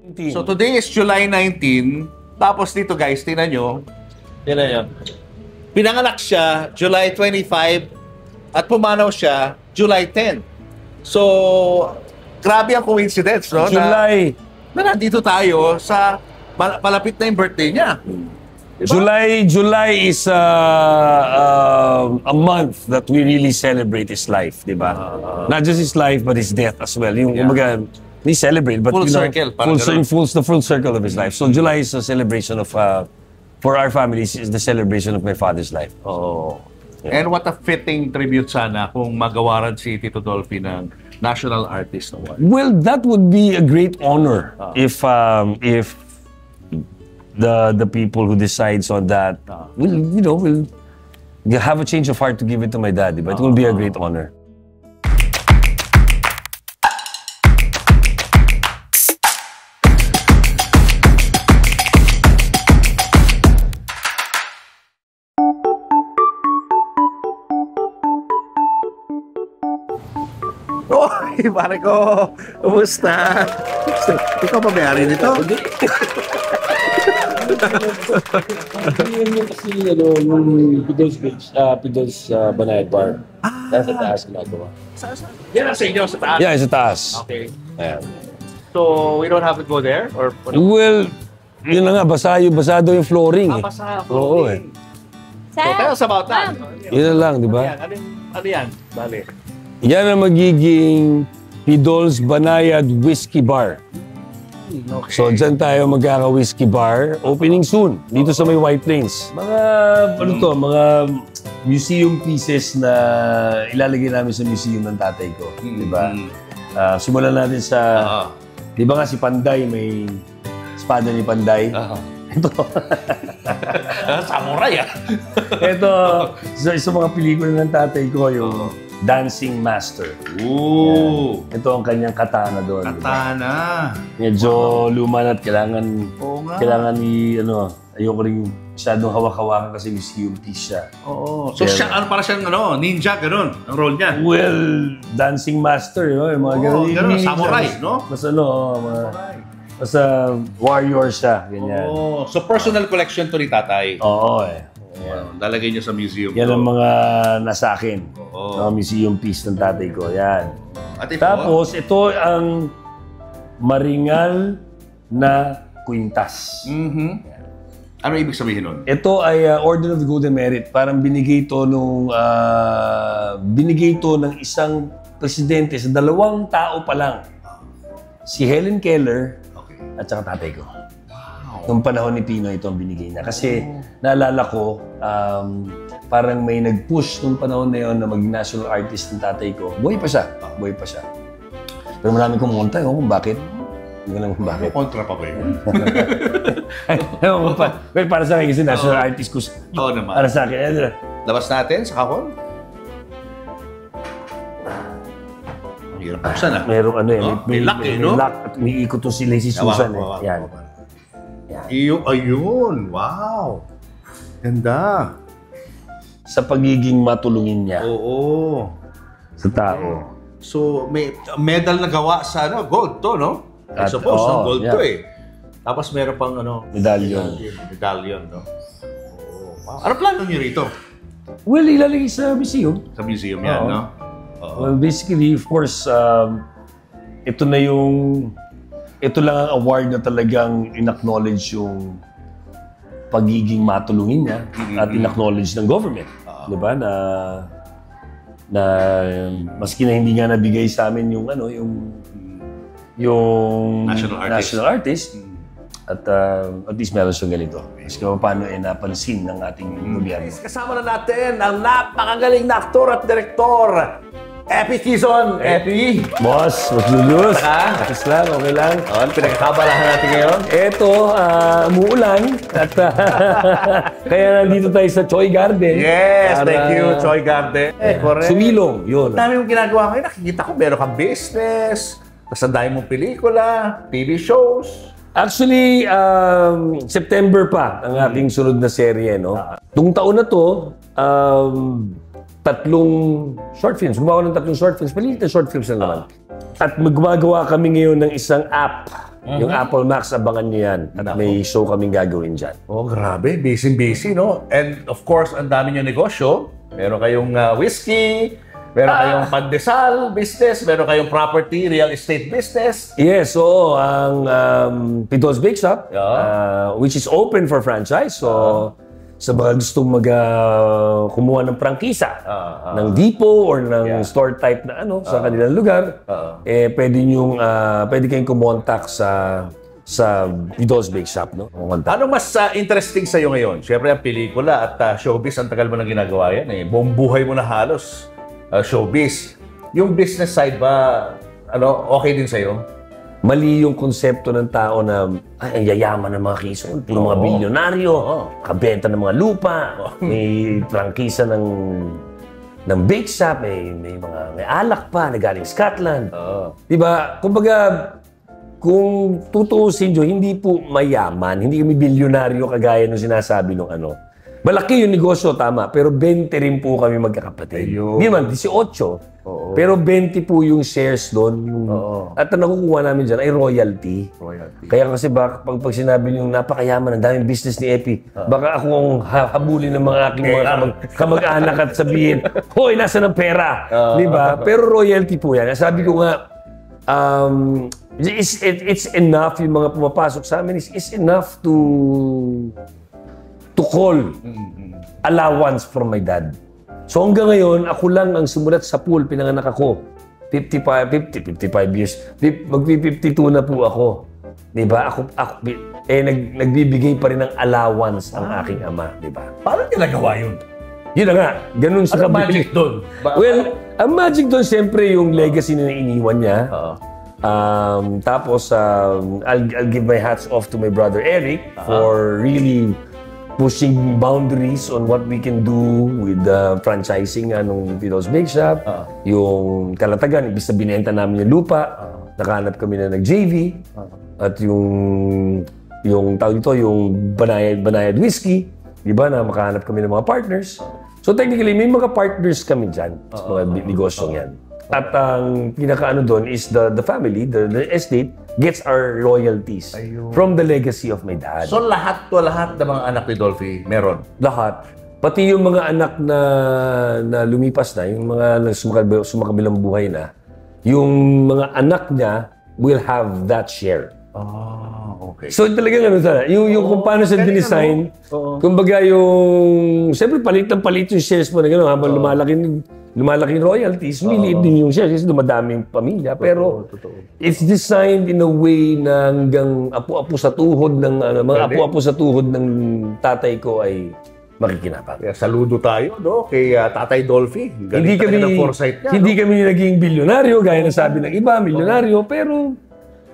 So today is July 19. Tapos dito guys, tingnan nyo. Tingnan nyo. Pinanganak siya July 25 at pumanaw siya July 10. So, grabe ang coincidence, no? July. Na nandito tayo sa palapit na yung birthday niya. Diba? July is a month that we really celebrate his life, di ba? Not just his life, but his death as well. Yung we celebrate, but full circle, the full circle of his life. So July is a celebration of, for our families, is the celebration of my father's life. Oh. Yeah. And what a fitting tribute sana kung magawaran si Tito Dolphy ng National Artist Award. Well, that would be a great honor if the people who decides on that will have a change of heart to give it to my daddy, but it will be a great honor. Oy, pare ko! Kumusta? Ikaw pa may-ari nito? Yung kasi yung Pidols Beach, Pidols Banayad Bar. Nasa taas ginagawa. Yan ang sa inyo, sa taas? Yeah, sa taas. Okay. Ayan. So, we don't have to go there? Or Well, yun na nga, basado yung flooring. basa, Oo eh. So, tell us about that. Yun na lang, di ba? Ano yan? Bale. Yan ang magiging Pidols Banayad Whiskey Bar. Okay. So, dyan tayo magkaka-whiskey bar. Opening soon, dito sa may White Plains. Mga museum pieces na ilalagay namin sa museum ng tatay ko. Di ba? Simulan natin sa... Di ba nga si Panday, may espada ni Panday? Ito. Samurai Ito, sa mga pelikula ng tatay ko, yung Dancing Master. Ooh! Yan. Ito ang kanyang katana doon. Katana! Medyo luma na at kailangan ayoko rin masyadong hawak-hawakan kasi museum piece siya. Oo. So siya, para siyang ninja, gano'n, ang role niya. Well, Dancing Master, yung mga gano'n, samurai, no? Basta warrior siya, ganyan. Oh, so personal collection to ni tatay. Oo eh. Lalagay niyo sa museum. Yan ang mga nasa akin. Mga museum piece ng tatay ko. Yan. At tapos, ito ang maringal na kwintas. Ano ibig sabihin nun? Ito ay Order of the Golden Merit. Parang binigay ito ng isang presidente sa dalawang tao pa lang. Si Helen Keller at saka tatay ko. Nung panahon ni Pino ito ang binigay na. Kasi naalala ko, parang may nag-push nung panahon na yun na mag-national artist ng tatay ko. Buhay pa siya. Pero maraming kumunta kung bakit. Hindi ko alam kung bakit. Kontra pa ba yun? Well, para sa akin kasi national artist ko. Oo naman. Para sa akin. Labas natin sa kahon. Ang hirap buksan Merong may lock may lock at umiikot to si Lazy Susan. Yan. Ayun! Wow! Ganda! Sa pagiging matulungin niya. Oo. Sa tao. So, may medal na gawa sa gold to, no? I suppose, gold to eh. Tapos meron pang medallion. Medallion, no? Wow. Ano plano niyo rito? Well, ilalagay sa museum. Sa museum yan, no? Well, basically, of course, ito lang ang award na talagang in-acknowledge yung pagiging matulungin niya at in-acknowledge ng government. Di ba? Na maski na hindi nga nabigay sa amin yung national artist at least meron siyang ganito. Maski paano napansin ng ating gobyerno. Kasama na natin ang napakagaling na aktor at direktor, Epi Quezon. Epi! Boss, maglulos. Tapos lang, okay lang. Pinagkakabalahan natin ngayon. Ito, umuulan. At kaya nandito tayo sa Choi Garden. Yes, thank you, Choi Garden. Correct. Sumilong, yun. Dami mong ginagawa ngayon. Nakikita ko, meron kang business, tapos ang dami mong pelikula, TV shows. Actually, September pa ang aking sunod na serye, no? Tung taon na to, 3 short films. Gumawa ng 3 short films. Maliit na short films lang naman. At gumagawa kami ngayon ng isang app Yung Apple Max, abangan nyo yan. At may show kaming gagawin dyan. Oh, grabe. Busy, no? And of course, ang dami nyo negosyo. Meron kayong whiskey, meron kayong pandesal business, meron kayong property, real estate business. Yes, so ang Pidol's Bake Shop, which is open for franchise. So, sa mga gustong kumuha ng prangkisa, ng depot or ng store type na sa kanilang lugar, pwede kayong kumontak sa Pidol's Bake Shop, no? Ano mas interesting sa'yo ngayon? Siyempre, ang pelikula at showbiz, ang tagal mo nang ginagawa yan. Buong buhay mo na halos showbiz. Yung business side ba, okay din sa'yo? Mali yung konsepto ng tao na ang yayaman ng mga Quezon, puro mga bilyonaryo, kabenta ng mga lupa, may prangkisa ng bake shop, may alak pa na galing Scotland. Diba? Kumbaga, kung tutuusin nyo, hindi po mayaman, hindi kami bilyonaryo kagaya ng sinasabi ng Malaki yung negosyo, tama, pero 20 rin po kami magkakapatid. Hindi man, 18. Pero 20 po yung shares doon. At ang nakukuha namin dyan ay royalty. Kaya kasi pag sinabi nyo napakayaman, ang daming business ni Epi, baka ako ang habulin ng mga aking mga kamag-anak at sabihin, hoy, nasa ng pera. Diba? Pero royalty po yan. Sabi ko nga, it's enough yung mga pumapasok sa amin. It's enough to call allowance from my dad. So hanggang ngayon, ako lang ang sumulat sa pool, pinanganak ako. 55 years. Magpi-52 na po ako. Diba? Nagbibigay pa rin ng allowance ang aking ama. Diba? Paano niya nagawa yun? Yun na nga. Ganun sa kabili. Magic doon? Well, ang magic doon, siyempre, yung legacy na iniwan niya. Tapos, I'll give my hats off to my brother Eric for really pushing boundaries on what we can do with the franchising ng Pidol's Bake Shop. Yung Kalatagan, ibig na binenta namin yung lupa, nakahanap kami na nag-JV, at yung tawag dito, yung Banayad Whiskey, di ba, na makahanap kami ng mga partners. So technically, may mga partners kami dyan sa mga negosyong yan. At ang pinakaano doon is the family, the estate, gets our royalties from the legacy of my dad. So lahat ng mga anak ni Dolphy, meron? Lahat. Pati yung mga anak na lumipas na, yung mga sumakabilang buhay na, yung mga anak niya will have that share. Okay. So talagang yung kung paano siya dinesign, kumbaga yung, siyempre palit yung shares mo na gano'n, habang lumalaking royalties, lumiliit din yung shares kasi dumadaming pamilya. Pero it's designed in a way na hanggang apu-apu sa tuhod ng mga apu-apu sa tuhod ng tatay ko ay makikinabang. Kaya saludo tayo kay Tatay Dolphy. Galing talaga ng foresight niya. Hindi kami naging bilyonaryo, gaya na sabi ng iba, milyonaryo, pero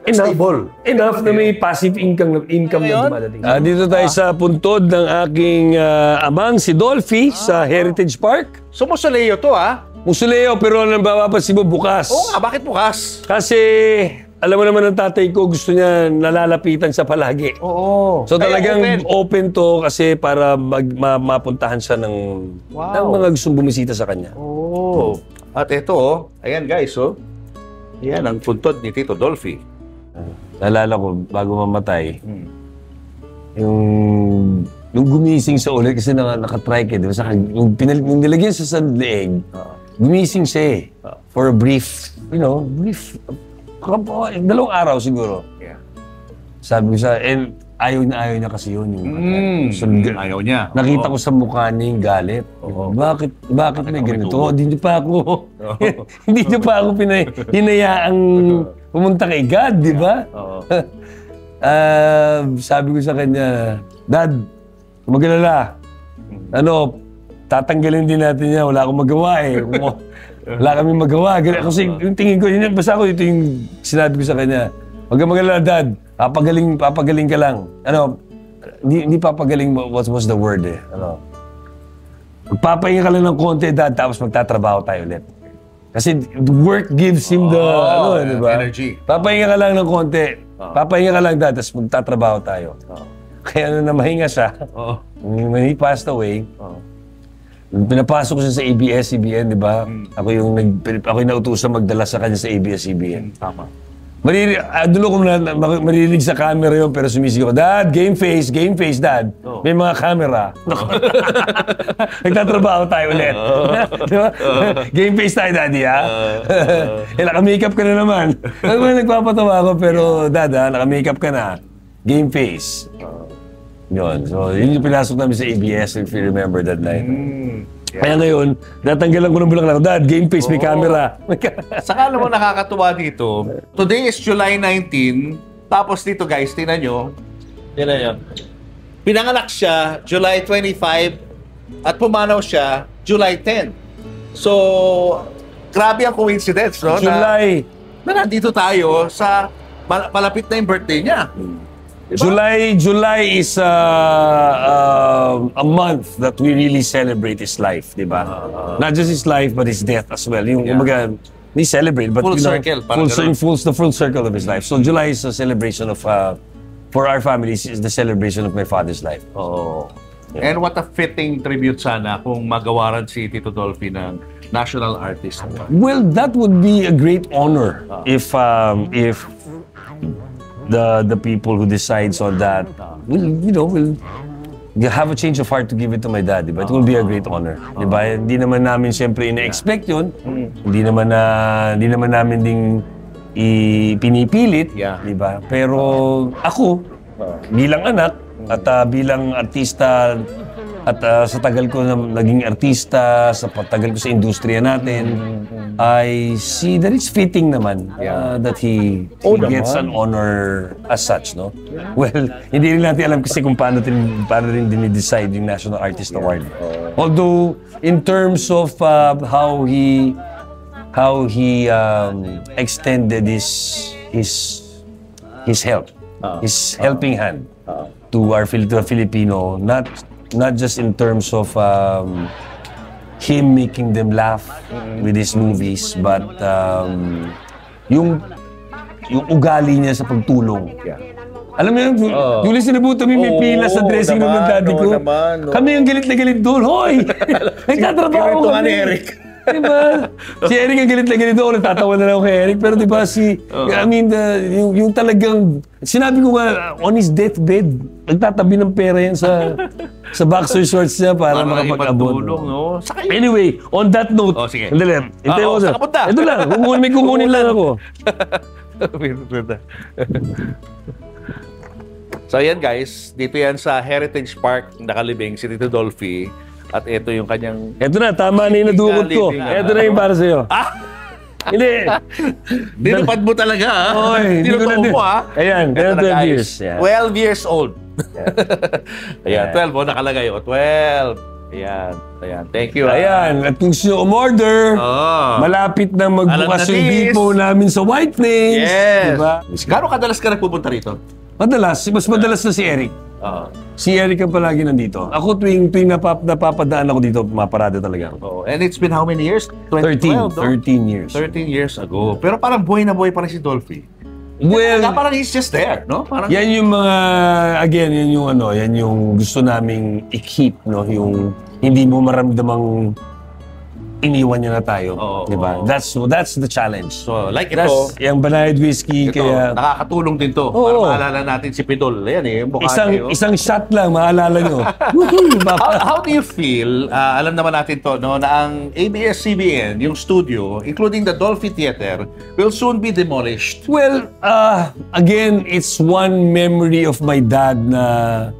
enough na may passive income na dumadating. Dito tayo sa puntod ng aking amang si Dolphy sa Heritage Park. So, Musoleo to, Musoleo, pero nang mapapansin mo, bukas. Oo nga, bakit bukas? Kasi, alam mo naman ng tatay ko, gusto niya nalalapitan siya palagi. Oo. So talagang open to kasi para mapuntahan siya ng mga gustong bumisita sa kanya. Oo. At ito, ayan guys, Ayan ang puntod ni Tito Dolphy. Naalala ko, bago mamatay, yung gumising siya ulit kasi nakatrike diba? Yung nilagyan siya sa leeg, gumising siya for a brief, dalawang araw siguro. Yeah. Sabi ko siya, ayaw niya kasi yun. So, ayaw niya. Nakita ko sa mukha niya yung galit. Bakit may ganito? Hindi niyo pa ako hinayaang pumunta kay God, di ba? Sabi ko sa kanya, Dad, magalala. Tatanggalin din natin niya. Wala akong magawa Wala kami magawa. Kasi yung tingin ko, basta ko ito yung sinabi ko sa kanya. Huwag kang magalala, Dad. Papagaling ka lang. Hindi papagaling, what was the word Magpapahinga ka lang ng konti, Dad, tapos magtatrabaho tayo ulit. Kasi work gives him the energy. Papahinga ka lang ng konti. Papahinga ka lang, Dad, tapos magtatrabaho tayo. Kaya na mahinga siya, when he passed away, pinapasok ko siya sa ABS-CBN, di ba? Ako yung nautusan magdala sa kanya sa ABS-CBN. Tama. Doon ako maririnig sa camera yun, pero sumisigaw ko, Dad, game face, Dad. May mga camera. Nagtatrabaho tayo ulit. Di ba? Game face tayo, Daddy, ha? Naka-makeup ka na naman. Nagpapatawa ako, pero Dad, naka-makeup ka na. Game face. Yun. So, yun yung pinasok namin sa ABS, if you remember that night. Kaya ngayon, natanggalan ko ng bulaklak. Dad, game face, may camera. Saka alam mo, nakakatuwa dito. Today is July 19. Tapos dito guys, tingnan nyo. Tingnan nyo. Pinanganak siya July 25 at pumanaw siya July 10. So, grabe ang coincidence, no? July. Na nandito tayo sa malapit na yung birthday niya. Diba? July is a month that we really celebrate his life, di ba? Not just his life, but his death as well. Yung kumbaga, we celebrate, but full circle, the full circle of his life. So July is a celebration of, for our families, is the celebration of my father's life. Oh. Yeah. And what a fitting tribute sana kung magawaran si Tito Dolphy ng National Artist Award. Well, that would be a great honor if the people who decides on that will have a change of heart to give it to my dad, diba? It will be a great honor, diba? Hindi naman namin siyempre ina-expect yun. Hindi naman namin ding pinipilit, diba? Pero ako, bilang anak at bilang artista at sa tagal ko na naging artista, sa patagal ko sa industriya natin, I see that it's fitting naman that he gets an honor as such, no? Well, hindi rin natin alam kasi kung paano rin dinidecide yung National Artist Award. Although, in terms of how he extended his help, his helping hand to our Filipino, not just in terms of him making them laugh with his movies, but yung ugali niya sa pagtulong. Alam mo yun, yung sinabuto may pila sa dressing room ng daddy ko. Kami yung galit na galit doon. Hoy! Nagtatrabaho kami. Ni Eric. Diba? Si Eric ang galit na galit doon. Nagtatawa na lang ako kay Eric. Pero diba yung talagang, sinabi ko nga, on his deathbed, nagtatabi ng pera yan sa boxer shorts niya para makapag-abot. No? Anyway, on that note, sige. Saka punta. Ito lang, may kukunin lang ako. So ayan guys, dito yan sa Heritage Park nakalibing si Tito Dolphy. At ito yung kanyang... Ito na, tama na yung nadukot ko. Ito na yung para sa'yo. Hindi. Dinupad mo talaga, ha? Dinupad mo, ha? Ayan, 12 years. 12 years old. Ayan, 12 mo nakalagay. 12. Ayan. Thank you. Ayan, at kung siya umorder, malapit na magbukas yung depot namin sa White Plains. Yes. Diba? Gano'ng kadalas ka nagpupunta rito? Mas madalas na si Eric. Si Eric ang palagi nandito. Ako tuwing napapadaan ako dito, maparada talaga. And it's been how many years? 13 years. 13 years ago. Pero parang buhay na buhay pa rin si Dolphy. Well, parang he's just there, no? Parang... Yan yung mga, again, yan yung gusto naming i-keep, no? Yung hindi mo maramdamang iniwan niya na tayo, di ba? That's the challenge. So, like ito, yung Banayad Whiskey, kaya... nakakatulong din to para maalala natin si Pidol. Ayan isang shot lang, maalala nyo. How do you feel, alam naman natin to, no, na ang ABS-CBN, yung studio, including the Dolphy Theater, will soon be demolished? Well, again, it's one memory of my dad na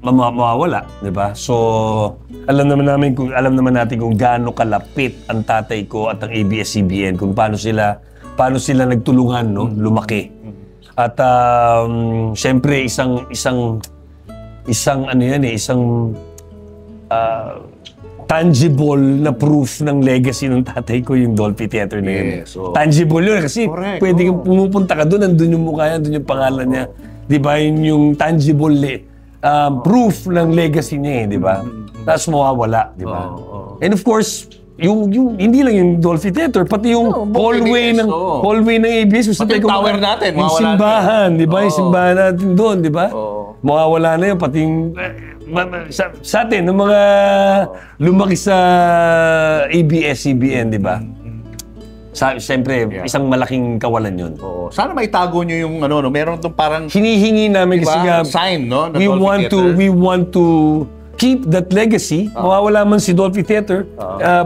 mawawala, di ba? So, alam naman natin kung gaano kalapit ang tatay ko at ang ABS-CBN, kung paano sila nagtulungan, no, lumaki. At syempre isang tangible na proof ng legacy ng tatay ko yung Dolphy Theater na yun. Tangible yun kasi pwede kang pumupunta ka doon, nandun yung mukha niya, nandun yung pangalan niya. Di ba? Yung tangible proof ng legacy niya, di ba? Tapos mawawala, di ba? And of course, yung hindi lang yung Dolphy Theater, pati yung hallway ng ABS, pati yung tower natin, yung simbahan, di ba? Yung simbahan natin doon, di ba? Mawawala na yun, pati yung sa atin, ng mga lumaki sa ABS-CBN, di ba? Siyempre, isang malaking kawalan yun. Oo. Sana maitago nyo yung ano, no? Meron itong parang Hinihingi namin diba? kasi nga, Sign, no? Na we Dolphy want to keep that legacy. Mawawala man si Dolphy Theater,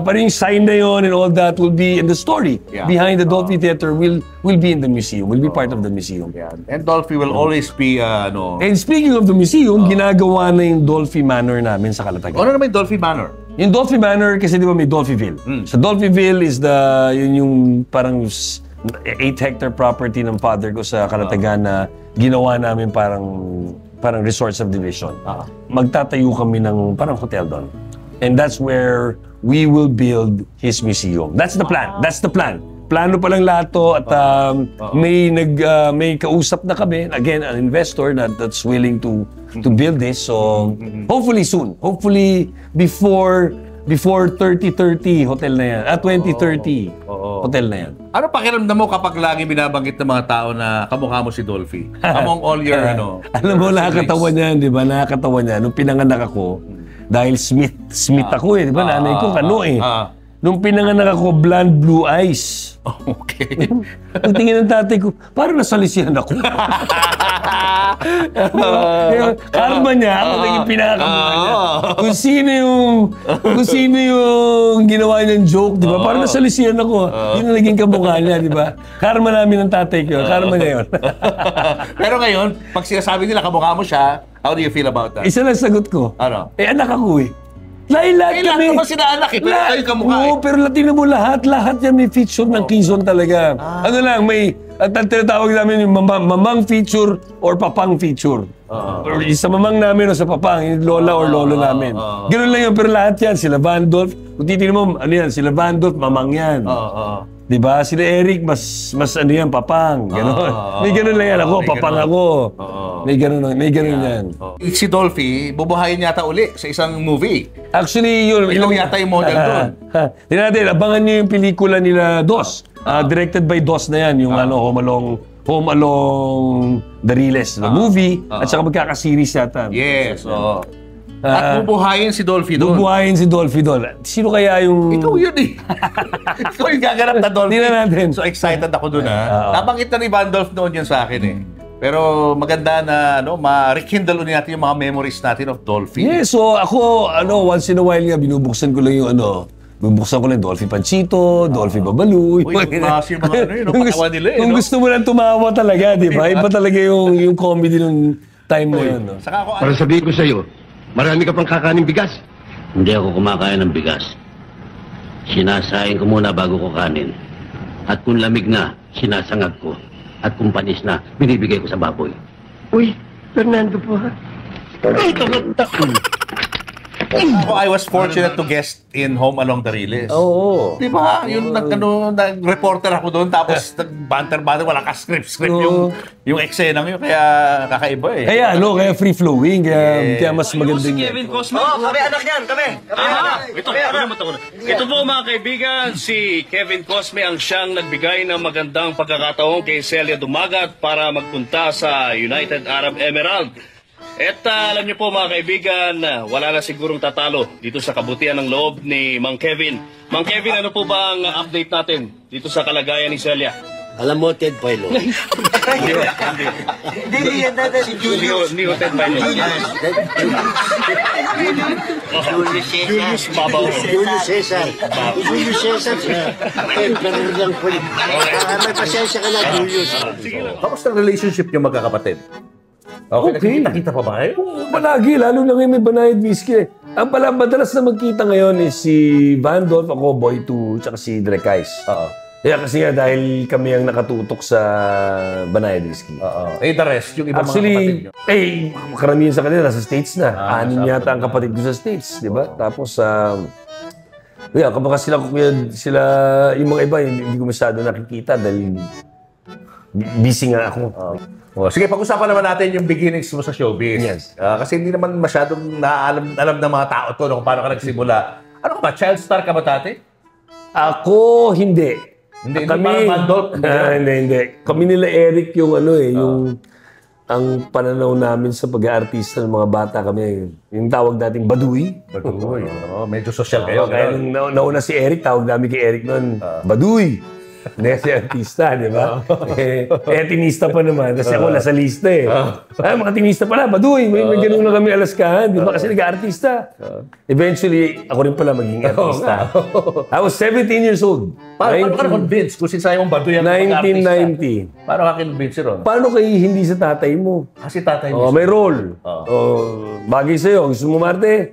pero yung sign na yun and all that will be in the story. Yeah. Behind the Dolphy Theater will be in the museum, will be part of the museum. Yan. And Dolphy will always be, ano... And speaking of the museum, ginagawa na yung Dolphy Manor namin sa Calatagan. Ano naman yung Dolphy Manor? Yung Dolphy Manor, kasi di ba may Dolphyville. Sa Dolphyville is yun yung parang 8-hectare property ng father ko sa Calatagan na ginawa namin parang resort subdivision. Magtatayo kami ng parang hotel doon. And that's where we will build his museum. That's the plan. That's the plan. Plano pa lang lahat to at may kausap na kami, again, an investor that's willing to build this. So, hopefully soon. Hopefully before 3030 hotel na yan. 2030 hotel na yan. Ano pakiramdam mo kapag lagi binabanggit ng mga tao na kamukha mo si Dolphy? Among all your, ano... Alam mo, nakakatawa niyan, di ba? Nakakatawa niyan. Nung pinanganak ako, dahil Smith ako eh, di ba? Nanay ko, Kano eh. Nung pinanganak ako, blonde blue eyes. Okay. Ang tingin ng tatay ko, parang nasalisihan ako. Karma niya, ako naging pinakakamukha niya. Kung sino yung ginawa niyang joke, di ba? Parang nasalisihan ako. Yun ang naging kamukha niya, di ba? Karma namin ng tatay ko. Karma niya yun. Pero ngayon, pag sinasabi nila kamukha mo siya, how do you feel about that? Isa lang sagot ko. Ano? Anak ako eh. Lahat Lahat kami. naman sila anak eh. Pero kayo kamukha eh. Oo, pero tingnan mo lahat yan may feature ng Quezon talaga. Ano lang, may, at tinatawag namin yung mamang feature or papang feature. Or sa mamang namin o sa papang, yung lola or lolo namin. Ganun lang yun, pero lahat yan, sila Vandolph. Kung titignan mo, ano yan, sila Vandolph, mamang yan. Diba? Sila Eric, mas ano yan, papang. Ganon. May ganun lang yan ako, papang ako. May ganun yan. Si Dolphy, bubuhayin yata uli sa isang movie. Actually, yun. Ikaw yata yung model doon. Tingnan natin, abangan niyo yung pelikula nila Dos. Directed by Dos na yan, yung Home Along the Riles, the movie, at saka magkakaseries yata. Yes, oo. At bubuhayin si Dolphy doon. Bubuhayin si Dolphy doon. Sino kaya yung... Ikaw yun eh. Ikaw yung gaganap na Dolphy. Tingnan natin. So excited ako doon ha. Nabanggit na ni Vandolph noon yun sa akin eh. Pero maganda na ma-rekindle ulit natin yung mga memories natin of Dolphy. Yeah, so ako, once in a while nga, binubuksan ko lang yung bubuksan ko lang Dolphy Panchito, Dolphy Babalu. Uy, yung mga patawa nila eh. Kung gusto mo lang tumawa talaga, di ba? Iba talaga yung comedy nung time na yun. No? Saka ako, Para sabihin ko sa'yo, marami ka pang kakaning bigas. Hindi ako kumakain ng bigas. Sinasaing ko muna bago ko kanin. At kung lamig na, sinasangag ko. At kung panis na, binibigay ko sa baboy. Uy, Fernando po ha. I was fortunate to guest in Home Along the Riles. Oo. Di ba? Yung nag-reporter ako doon, tapos nag-banter-banter, wala ka script yung eksena yun, kaya kakaiba eh. Kaya kaya free-flowing, kaya mas maganda Si yun. Kevin Cosme. Kami anak yan, kami. Ito po mga kaibigan, si Kevin Cosme ang siyang nagbigay ng magandang pagkakataon kay Celia Dumagat para magpunta sa United Arab Emirates. At alam niyo po mga kaibigan, wala na sigurong tatalo dito sa kabutihan ng loob ni Mang Kevin. Mang Kevin, ano po ba ang update natin dito sa kalagayan ni Celia? Alam mo, Ted Pailo. Hindi yan natin si Julius. Ni Ted Pailo. Julius Babaw. Julius Cesar. Julius Cesar. Pero lang po. May pasensya ka na, Julius. Kamusta ang relationship niyo magkakapatid? Okay. Nakita pa ba kayo? Palagi, lalo na ngayon may Banayad Whiskey. Ang madalas na magkita ngayon is si Vandolph, ako, Boy 2, tsaka si Direk Ice. Kaya kasi nga dahil kami ang nakatutok sa Banayad Whiskey. The rest, yung ibang Actually, mga kapatid niyo. karamihan sa kanila nasa States na. Anim yata ang kapatid ko sa States, di ba? Tapos, kapag sila, yung mga iba, hindi ko masyado nakikita dahil busy nga ako. Sige, pag-usapan naman natin yung beginnings mo sa showbiz. Yes. Kasi hindi naman masyadong alam ng mga tao to kung paano ka nagsimula. Ano ka ba? Child star ka ba dati? Ako, hindi. Hindi parang Vandolph? Hindi. Kami nila Eric yung yung ang pananaw namin sa pag-aartista ng mga bata kami. Yung tawag nating Baduy. Baduy. Medyo social kayo. Kaya nung nauna si Eric, tawag namin kay Eric noon, Baduy. Hindi kasi artista, di ba? Tinista pa naman. Kasi ako nasa lista eh. Mga tinista pala, baduy. May ganun na kami alaskahan. Di ba? Kasi nag-artista. Eventually, ako rin pala maging artista. I was 17 years old. Paano ka na-convince kung sinasayang mong baduy ang mag-artista? 1990. Paano ka kinonvince ron? Paano kayo hindi sa tatay mo? Kasi tatay Oh, mo. may role. Bagay sa'yo. Gusto mo Marte?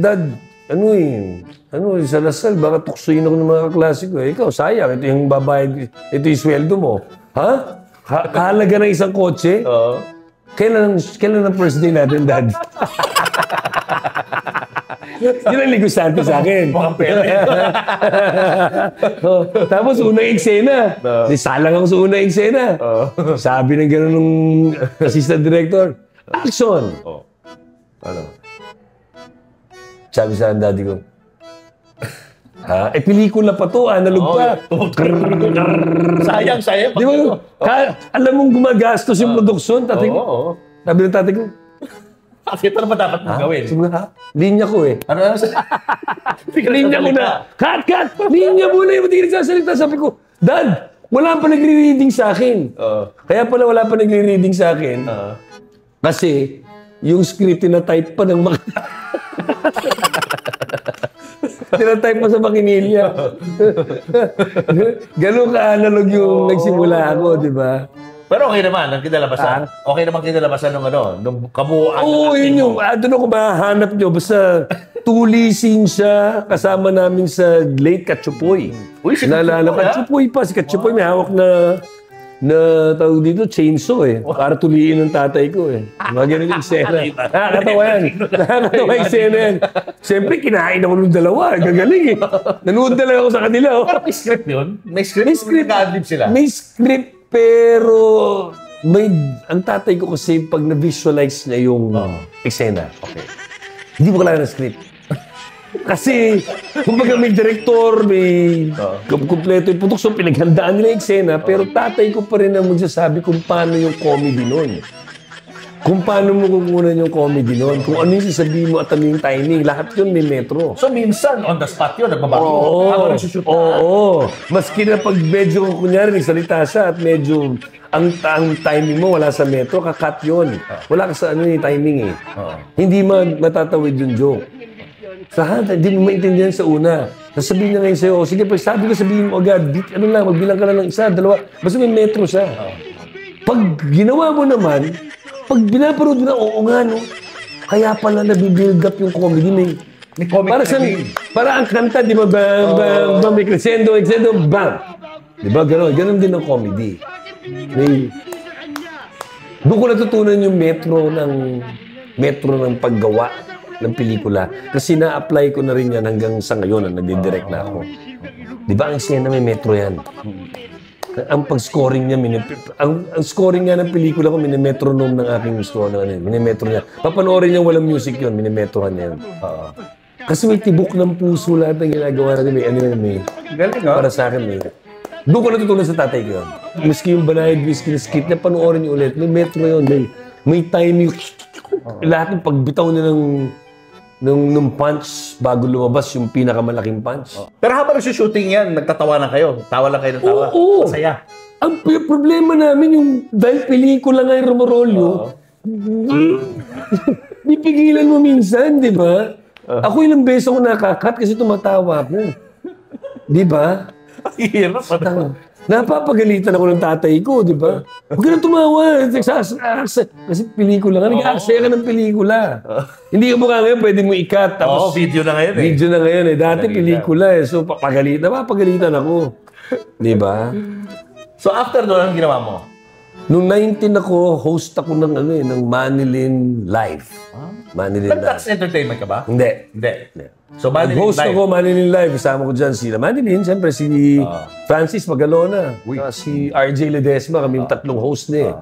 Dad, sa Lasal, baka tuksoyin ako ng mga kaklase ko. Ikaw, sayang. Ito yung babayad, ito yung sweldo mo. Ha? Kahalaga ng isang kotse? Kailan ang first day natin, Dad? Yun ang ligusante sa akin. Mukhang pera. Tapos unang eksena. Salang ako sa unang eksena. Sabi ng gano'n nung assistant director, action! Ano? Sabi sa daddy ko, pelikula pa to, analog pa. Sayang. Di ba? Alam mong gumagastos yung produksyon, tatay ko. Sabi ng tatay ko, Ito na ba dapat mong gawin? sabi nga, linya ko eh. Ano? Linya ko na. Cut! Linya muna yung hindi nagsasalita. Sabi ko, Dad, wala pa nagre-reading sa akin. Kaya pala wala pa nagre-reading sa akin. Kasi, yung script na-type pa ng mga... Tinatype pa sa makinilya. Ganun ka-analog yung nagsimula ako, di ba? Pero okay naman, ang kinalabasan. Okay naman kinalabasan nung kabuuan. Oo, yun yung, doon ako mahahanap nyo. Basta tulisin siya kasama namin sa late Katsupoy. Uy, si Naalala, Katsupoy, Katsupoy pa. Si Katsupoy may hawak na tawag dito, chainsaw eh. Para tuliin ng tatay ko eh. Mga ganun yung eksena. Nakakatawa yan. Nakakatawa yung eksena yan. Siyempre, kinain ako ng dalawa. Gagaling eh. Nanood na lang ako sa kanila. Pero may script yun? May script? May script. Nag-adlib sila? May script, pero ang tatay ko kasi pag na-visualize niya yung eksena, hindi mo kailangan ng script. Kasi, kumbaga may director, may kumpleto yung produksyon, pinaghandaan nila yung eksena, pero tatay ko pa rin ang magsasabi kung paano yung comedy nun. Kung paano mo kukunan yung comedy nun, kung ano yung sasabihin mo at ano yung timing, lahat yun may metro. So minsan, on the spot yun, nagbabago. Habang nagsushoot na. Oo. Maski na pag medyo, kunyari, nagsalita siya at medyo ang timing mo wala sa metro, kakat yun. Wala ka sa ano yung timing eh. Hindi matatawid yung joke. Sa hindi mo maintindihan sa una. Sasabihin niya ngayon sa'yo, sige, pag sabi ko sabihin mo agad, magbilang ka na ng isa, dalawa, basta may metro siya. Pag ginawa mo naman, pag binaparod mo na, oo nga, no? Kaya pala nabibuild up yung comedy. May comic para ang kanta, di ba, bam, may crescendo, bam. Di ba, gano'n din ang comedy. Doon ko natutunan yung metro ng paggawa ng pelikula. Kasi na-apply ko na rin yan hanggang sa ngayon na nagdidirect na ako. Di ba, ang eksena may metro yan. Ang pag-scoring niya, ang scoring nga ng pelikula ko, minimetronome ng aking score. Minimetro niya. Papanoorin niya walang music yun, minimetrohan niya yun. Kasi may tibok ng puso lahat ng ginagawa natin. May Galing, para sa akin, doon ko natutunan sa tatay ko yun. Maski yung Banayad Whiskey na skit, na panoorin niyo ulit. May metro yun. May timing. Lahat ng pagbitaw niya ng punch bago lumabas yung pinakamalaking punch. Pero habang nagsushooting yan, nagtatawanan kayo. Tawa lang kayo ng tawa. Oo. Masaya. Ang problema namin yung dahil pelikula nga yung rumorolyo, pipigilan mo minsan, di ba? Ako ilang beses ako nakakat kasi tumatawa ako. Di ba? Hirap. Napapagalitan ako ng tatay ko, di ba? Huwag ka na tumawa. Kasi pelikula ka. Nag-aaksaya ka ng pelikula. Hindi ka mukha ngayon, pwede mo i-cut. Oo, video na ngayon eh. Video na ngayon eh. Dati pelikula eh. So, napapagalitan ako. Di ba? So after doon, anong ginawa mo? Nung 19 ako, host ako ng Manilin Live. Manilin Live. Nag-Tax Entertainment ka ba? Hindi. So Manilin Nag-host Live. ako, Manilin Live. Kasama ko dyan sila Manilin, siyempre si Francis Magalona. Si RJ Ledesma, kami yung tatlong host na eh.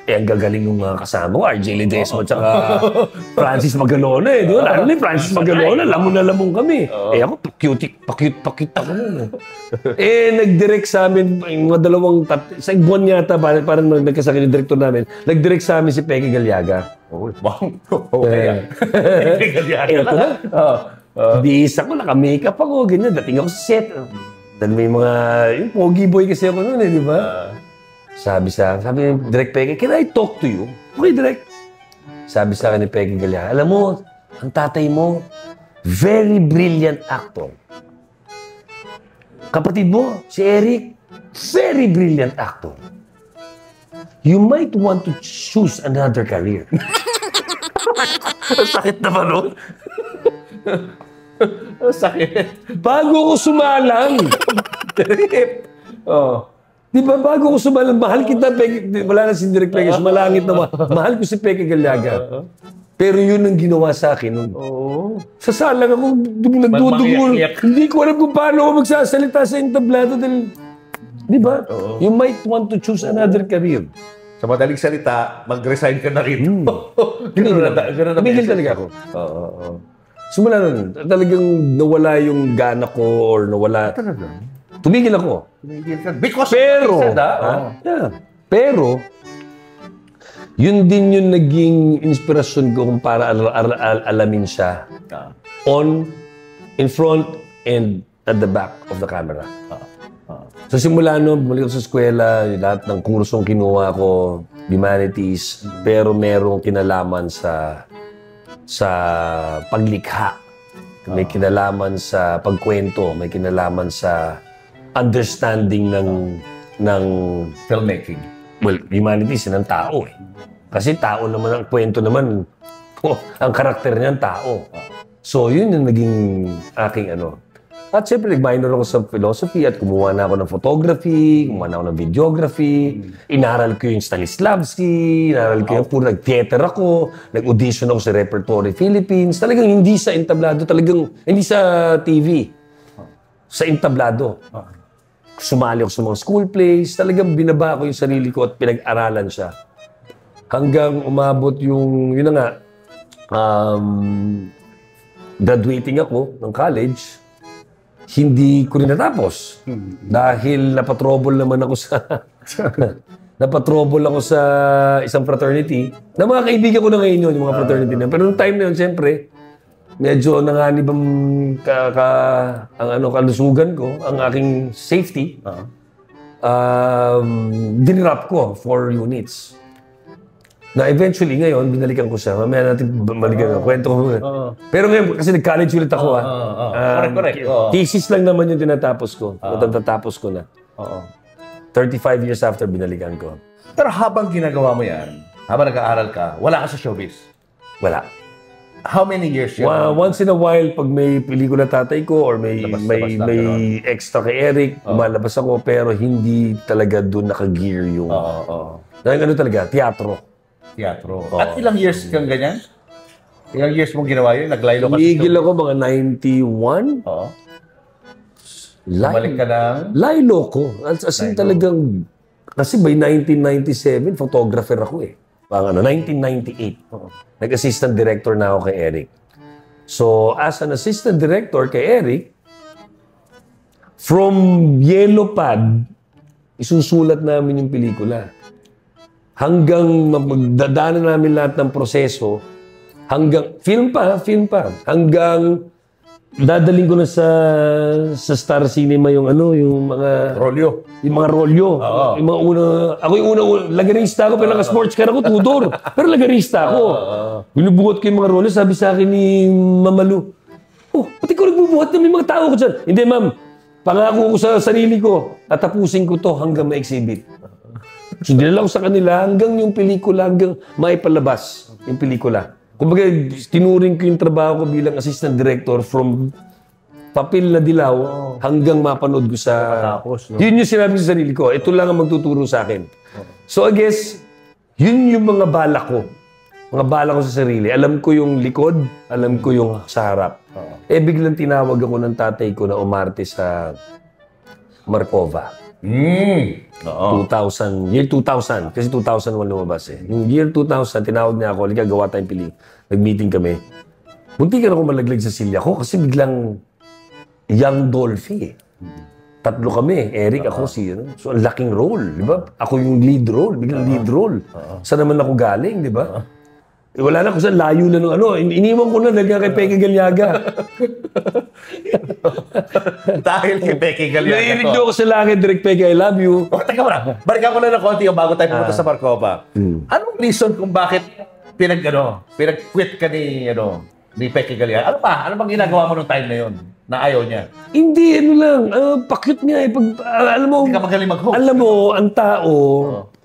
Ang gagaling ng mga kasama ko, RJ Ledesma at saka Francis Magalona eh. Doon, lalo na Francis Magalona, lamon na lamon kami. Ako, pakit ako nun. Nag-direct sa amin, mga sa buwan yata, parang nagkasakit yung director namin, nag-direct sa amin si Peggy Galiaga. Wow. Okay. Ito na. Di isa ko, naka-makeup ako, ganyan. Dating ako sa set. Dahil may mga, yung pogi boy kasi ako noon di ba? Sabi ni Direk Peke, can I talk to you? Okay, Direk. Sabi sa akin ni Peke Galiaga, alam mo, ang tatay mo, very brilliant actor. Kapatid mo, si Eric, very brilliant actor. You might want to choose another career. Sakit naman nun. Sakit. Bago ko sumalang. Oh. Di ba, bago ko sumalang, mahal kita, wala na si Direk Peke, sumalangit na mahal ko si Peke Galiaga. Pero yun ang ginawa sa akin nun. Sasalang ako, nagdudugo. Hindi ko alam kung paano ako magsasalita sa entablado dahil, di ba? You might want to choose another career. Sa madaling salita, mag-resign ka na rin. Tumigil talaga ako. Simula nun, talagang nawala yung gana ko or nawala. Tumigil ako. Because Pero, pero, yun din yung naging inspirasyon ko kung para alamin siya in front and at the back of the camera. So simula no, bumalik ako sa eskwela, lahat ng kursong kinuha ko, humanities, pero merong kinalaman sa paglikha. May kinalaman sa pagkwento, may kinalaman sa understanding ng filmmaking. Well, humanities ng tao eh. Kasi tao naman, ang kwento naman, ang karakter niya tao. So, yun yung naging aking ano. At siyempre, nag-minor ako sa philosophy at kumuha na ako ng photography, kumuha na ako ng videography, inaral ko yung Stanislavski, inaral ko yung puro, nag-theater ako, nag-audition ako sa Repertory Philippines. Talagang hindi sa entablado, talagang hindi sa TV. Sa entablado. Sumali ako sa mga school plays, talagang binaba ko yung sarili ko at pinag-aralan siya. Hanggang umabot yun na nga, graduating ako ng college, hindi ko rin natapos. Dahil napatrouble naman ako sa isang fraternity na mga kaibigan ko na ngayon yun, yung mga fraternity na. Pero nung time na yun, siyempre, medyo nanganib ang kalusugan ko, ang aking safety. Dinrap ko 4 units. Na eventually ngayon, binalikan ko siya. Mamaya natin balikan ang kwento ko. Pero ngayon, kasi nag-college ulit ako. Correct. Thesis lang naman yung tinatapos ko. Natatapos ko na. 35 years after, binalikan ko. Pero habang ginagawa mo yan, habang nag-aaral ka, wala ka sa showbiz. Wala. How many years yun? Once in a while, pag may pelikula tatay ko or may extra kay Eric, lumalabas ako, pero hindi talaga doon naka-gear yung... Dahil ano talaga, teatro. At ilang years kang ganyan? Ilang years mong ginawa yun? Naglaylo ka sa Igil ako mga 91. Bumalik ka ng... Laylo ko. As in talagang... Kasi by 1997, photographer ako eh. 1998. Nag-assistant director na ako kay Eric. So, as an assistant director kay Eric, from yellow pad, isusulat namin yung pelikula. Hanggang magdadaanan namin lahat ng proseso, hanggang, film pa, hanggang dadaling ko na sa Star Cinema yung mga... Rolyo. Yung mga rolyo. Yung mga ako yung lagarista ako, pero naka-sports car ako, Tudor. Pero lagarista ako. Binubuhat ko yung mga rolyo, sabi sa akin ni Mamalu, pati ko nagbubuhat na may mga tao ko dyan. Hindi, ma'am. Pangako ko sa sarili ko, tatapusin ko to hanggang ma-exhibit. So, dinala ko sa kanila hanggang yung pelikula, hanggang maipalabas yung pelikula. Kumbaga, tinuring ko yung trabaho ko bilang assistant director from papel na dilaw hanggang mapanood ko sa... Yun yung sinabi sa sarili ko. Ito lang ang magtuturo sa akin. So, I guess, yun yung mga bala ko. Mga bala ko sa sarili. Alam ko yung likod, alam ko yung sa harap. Biglang tinawag ako ng tatay ko na umarte sa Markova. 2000, year 2000. Kasi 2001 lumabas eh. Yung year 2000, tinawag niya ako, halika, gawa tayong pili. Nag-meeting kami. Bunti ka na ako malaglag sa silya ko kasi biglang young Dolphy eh. Tatlo kami, Eric, ako si So, ang laking role, di ba? Ako yung lead role, biglang lead role. Saan naman ako galing, di ba? Wala na kung saan, layo na ng Iniwan ko na dahil kay Peke Galiaga. Dahil kay Becky Galiaga Naiinig nyo ako sa langit, Direk Peg, I love you. Oh, teka muna. Balikan ko na ng konti bago tayo pumunta sa Marcova. Anong reason kung bakit pinag-quit ka ni Becky Galiaga? Ano pa? Ano bang ginagawa mo nung time na yun na ayaw niya? Hindi, ano lang, pa-cute nga eh. Alam mo, Hindi ka magaling mag-host. alam mo, ang tao,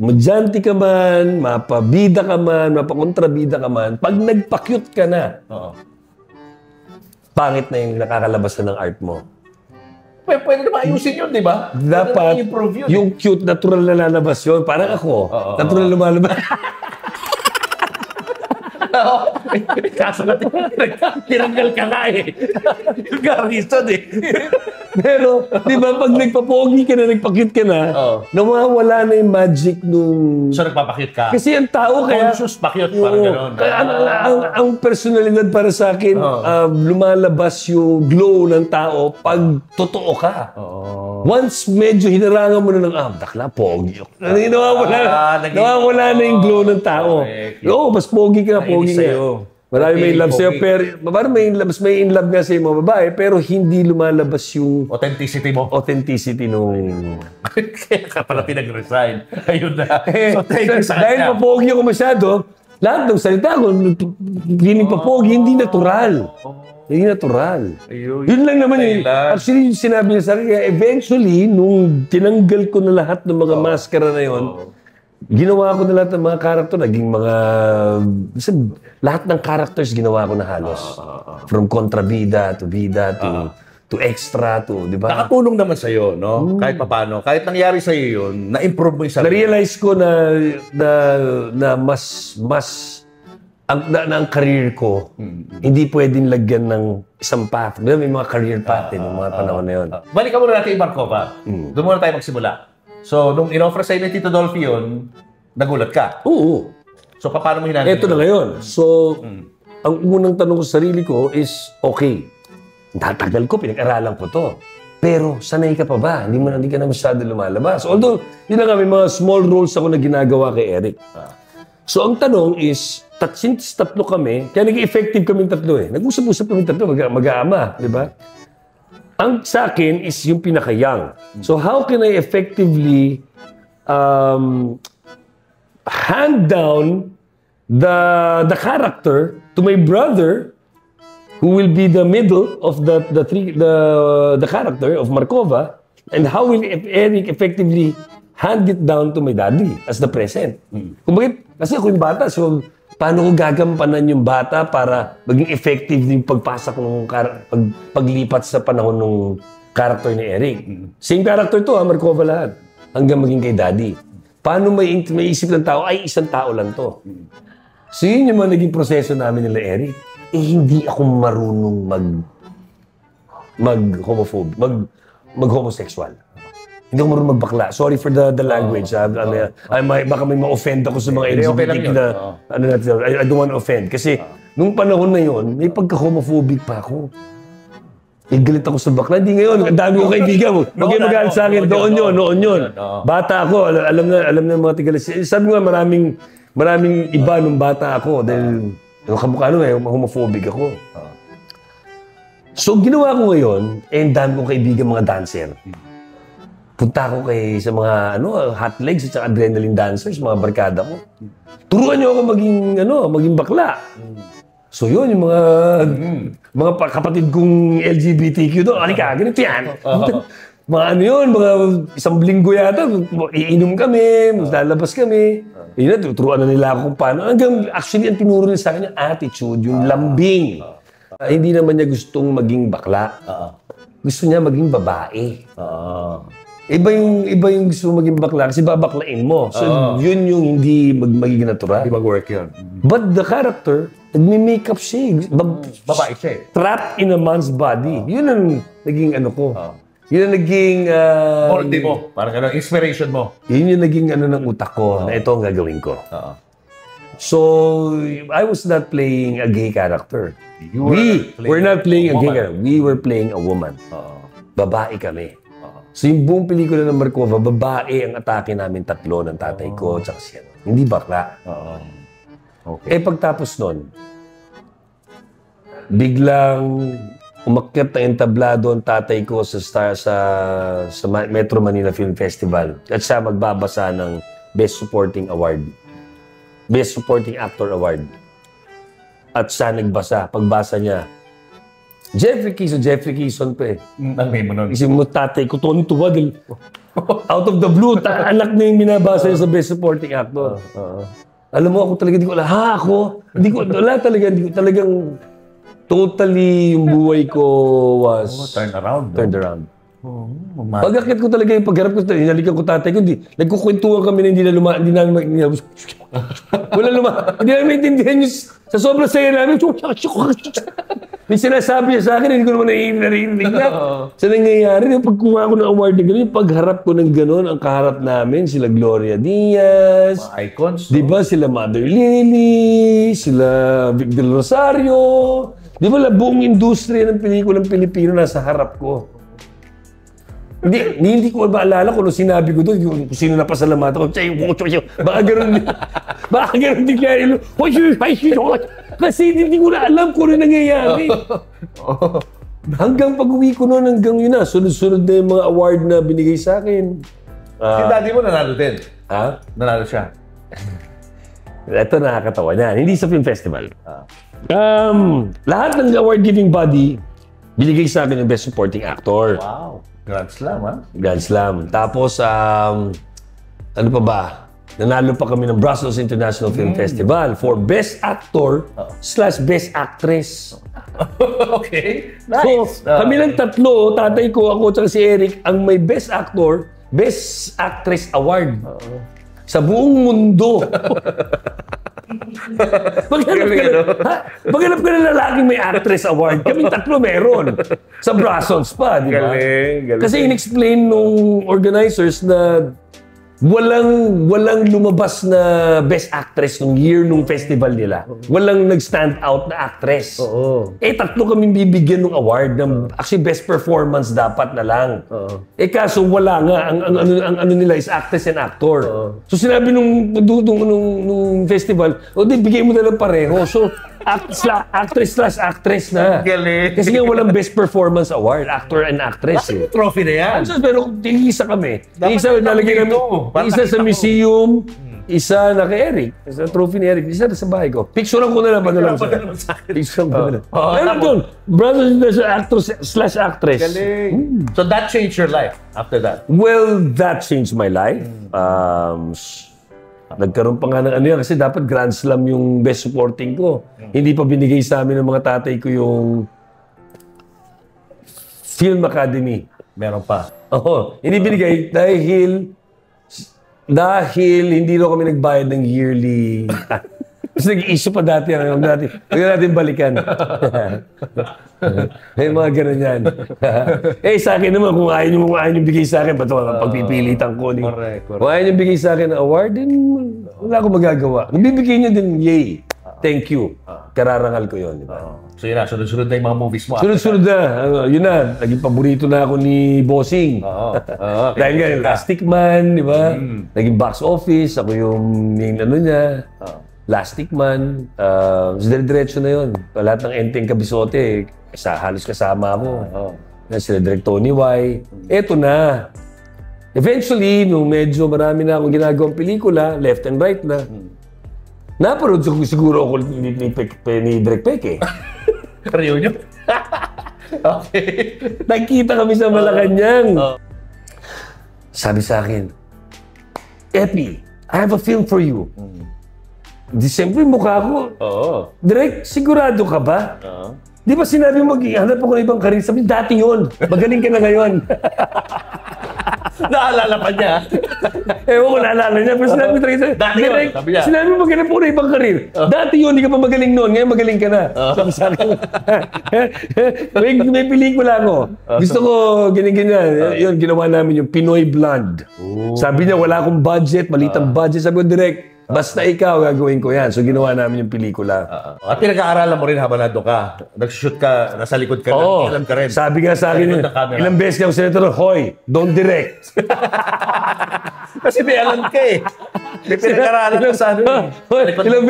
madyante ka man, mapabida ka man, mapakontrabida ka man, pag nagpa-cute ka na, Oo. pangit na yung nakakalabas na ng art mo. Pwede naman ayusin yun, di ba? Dapat, Pwede improve yun. yung cute, natural na lalabas yun. Parang ako, natural na lumalabas. Kaso na tinanggal ka nga eh. Yung garrison eh. Pero, di ba, pag nagpa-pogi ka na, nagpa-cute ka na, nawawala na yung magic nung... So nagpapakit ka? Kasi ang tao kaya... Conscious pakit, parang gano'n. Kaya ang personalidad para sa akin, lumalabas yung glow ng tao pag totoo ka. Once medyo hinarangan mo na ng, dakla, pogi. Nawawala na yung glow ng tao. Oo, mas pogi ka, pogi nga. Marami may love sa'yo, pero parang mas may in love nga sa'yo mga babae, pero hindi lumalabas yung Authenticity mo. authenticity nung... Kaya ka pala pinag-resign. Ayun na. So thank you sa Dahil kanya. papogi ako masyado, lahat ng salita ko, feeling papogi, hindi natural. Hindi natural. Yun lang naman eh. Actually, yung sinabi niya sa akin, kaya eventually, nung tinanggal ko na lahat ng mga maskara na yon, ginawa ko na lahat ng mga karakter, naging mga... lahat ng characters ginawa ko na halos. From kontrabida to bida to extra to, di ba? Nakatulong naman sa'yo, no? Kahit paano. Kahit nangyari sa'yo yun, na-improve mo yung sarili. Na-realize ko na mas ang career ko, hindi pwedeng lagyan ng isang path. May mga career path ng mga panahon na yun. Balikan muna natin yung Marcova. Doon muna tayo magsimula. So, nung in-offer sa'yo ni Tito Dolphy yun, nagulat ka. Oo. So, paano mo hinanap? Ito na ngayon. So, ang unang tanong ko sa sarili ko is, okay, tatagal ko, pinag-aralan ko to. Pero, sanay ka pa ba? Hindi ka na masyado lumalabas. Although, yun na nga, may mga small roles ako na ginagawa kay Eric. So, ang tanong is, since tatlo kami, kaya naging effective kaming tatlo eh. Nag-usap-usap kaming tatlo, mag-aama, di ba? Ang sa akin is yung pinaka-young. So, how can I effectively hand down the character to my brother who will be the middle of the character of Marcova, and how will Eric effectively hand it down to my daddy as the present. Kasi ako yung bata, so paano ko gagampanan yung bata para maging effective yung pagpasok ng paglipat sa panahon ng character ni Eric. Same character to, Marcova lahat. Hanggang maging kay daddy. Paano may isip ng tao, ay isang tao lang to. So yun yung mga naging proseso namin nila Eric. Hindi ako marunong mag-homosexual. Hindi ako marunong magbakla. Sorry for the language. Baka may ma-offend ako sa mga LGBT na... I don't want to offend. Kasi nung panahon na yon, may pagka-homophobic pa ako. Galit ako sa bakla. Hindi ngayon. Ang dami ko kaibigan mo. Mag-magalit sa akin. Noon yun. Bata ako. Alam na mga tigalas. Sabi nga maraming iba nung bata ako. Dahil kamukha homophobic ako. So ginawa ko ngayon, ang dami kong kaibigan mga dancer. Punta ko sa mga hot legs at adrenaline dancers, mga barkada ko. Turuan niyo ako maging bakla. So yun, yung mga kapatid kong LGBTQ doon, alika, ganito yan. Mga isang linggo yata, iinom kami, lalabas kami. Yun na, turuan na nila ako kung paano. Hanggang actually, ang tinuro nila sa akin yung attitude, yung lambing. Hindi naman niya gustong maging bakla. Gusto niya maging babae. Iba yung gusto maging bakla kasi babaklain mo. So, yun yung hindi magiging natural. Hindi mag-work yun. But the character, nagme-makeup siya. Babae siya eh. Trapped in a man's body. Yun ang naging ko. Yun ang naging... Molde mo. Parang inspiration mo. Yun yung naging ng utak ko na ito ang gagawin ko. So, I was not playing a gay character. We were not playing a gay character. We were playing a woman. Babae kami. So yung buong pelikula ng Marcova, babae ang atake namin tatlo ng tatay ko at siya. Hindi bakla. Okay. Pagtapos nun, biglang umakyat ng entablado ang tatay ko sa Metro Manila Film Festival. At siya magbabasa ng Best Supporting Award. Best Supporting Actor Award. At siya nagbasa. Pagbasa niya, Jeffrey Kison pa eh. Ang name mo nun. Isip mo, tatay ko, tuwa dahil out of the blue, anak na yung binabasa niya sa Best Supporting Actor. Alam mo, ako talaga, hindi ko alam. Ako? Hindi ko talagang totally yung buhay ko was Turn around. turned around. Pag-akit ko talaga yung pagharap ko, hinalikan ko tatay ko, nagkukwentuhan kami na hindi namin hindi namin maintindihan yung sa sobrang saya namin. May sinasabi niya sa akin, hindi ko naman narinig na. Sa nangyayari, yung pagkuha ko ng award na gano'n, yung pagharap ko ng gano'n, ang kaharap namin, sila Gloria Diaz, Icons. di ba sila Mother Lily, sila Vic Del Rosario, di ba buong industriya ng pelikulang Pilipino nasa harap ko. Hindi ko maalala kung ano sinabi ko doon, kung sino napasalamatan ko. Baka ganun din kaya. Kasi hindi ko na alam kung ano nangyayari. Hanggang pag-uwi ko noon, hanggang yun na. Sunod-sunod na yung mga award na binigay sa akin. Si daddy mo nanalo din. Ha? Nanalo siya. Ito nakakatawa niyan. Hindi sa film festival. Lahat ng award-giving body, binigay sa akin yung Best Supporting Actor. Wow. Grand Slam, ha? Grand Slam. Tapos, ano pa ba? Nanalo pa kami ng Brussels International Film Festival for Best Actor / Best Actress. Okay. So, Nice. kami lang tatlo, tatay ko, ako, at si Eric, ang may Best Actor, Best Actress Award. Sa buong mundo. Maghanap ka ng lalaking may actress award. Kaming tatlo meron. Sa Brussels pa, di ba? Galing. Kasi in-explain nung organizers na walang lumabas na best actress nung year nung festival nila. Walang nag-stand out na actress. Tatlo kaming bibigyan ng award. Actually, best performance dapat na lang. Kaso wala nga. Ang ano nila is actress and actor. So sinabi nung festival, bigay mo na lang pareho. So, actress / actress na. Galing. Kasi nga walang best performance award, actor and actress. Trophy na yan. Pero isa kami. Dapat Isa nalagay kami. Isa sa museum, isa na kay Eric. Isa trophy ni Eric. Isa na sa bahay ko. Picturean ko na lang. Picturean ko na lang. Meron doon. Brothers actor / actress. Galing. So that changed your life after that? Well, that changed my life. Nagkaroon pa nga ng ano yan kasi dapat Grand Slam yung best supporting ko. Hindi pa binigay sa amin ng mga tatay ko yung Film Academy. Meron pa. Oo. Hindi binigay dahil hindi daw kami nagbayad ng yearly. Kasi nag-issue pa dati. Huwag natin balikan. May mga ganun yan. Sa akin naman, kung ayaw nyo bigay sa akin, pagpipilitan ko. Correct. Kung ayaw nyo bigay sa akin ng award, din wala akong magagawa. Kung bibigay nyo din, yay. Thank you. Kararangal ko yun. Diba? So yun na, sunod-sunod na yung mga movies mo. Sunod-sunod na. Yun na. Naging paborito na ako ni Bossing. Dahil nga, Plastic Man, di ba? Naging box office. Ako yung main ano niya. Plastic Man. Diretso na yun. Lahat ng Enteng Kabisote, halos kasama ako. Sila Direk Tony Y. Eto na. Eventually, nung medyo marami na akong ginagawang pelikula, left and right na, naparod siguro ako ni Direk Peke. Reunion? Okay. Nagkita kami sa Malacanang. Sabi sa akin, Epi, I have a film for you. Di siyempre mukha ko. Direk, sigurado ka ba? Di ba sinabi mo, hanap ako ng ibang karir? Sabi, dati yun. Magaling ka na ngayon. Naalala pa niya. Ewan ko, naalala niya. Pero sinabi ko talaga, Dati yun, Direk, sabi niya. sinabi mo, maghanap ako ng ibang karir. Dati yun, hindi ka pa magaling noon. Ngayon magaling ka na. Sabi sa akin, may pelikula ko. Gusto ko, ganyan-ganyan. Yun, ginawa namin yung Pinoy Blonde. Sabi niya, wala akong budget, maliit ang budget. Sabi ko, Direk, basta ikaw, gagawin ko yan. So, ginawa namin yung pelikula. At pinag-aaralan mo rin habang nandun ka. Nag-shoot ka, nasa likod ka, alam ka rin. Sabi nga sa akin, ilang beses niya ako senator, Hoy, don't direct. Kasi may alam ka eh. May pinag-aralan ka sa ano eh. Hoy, ilang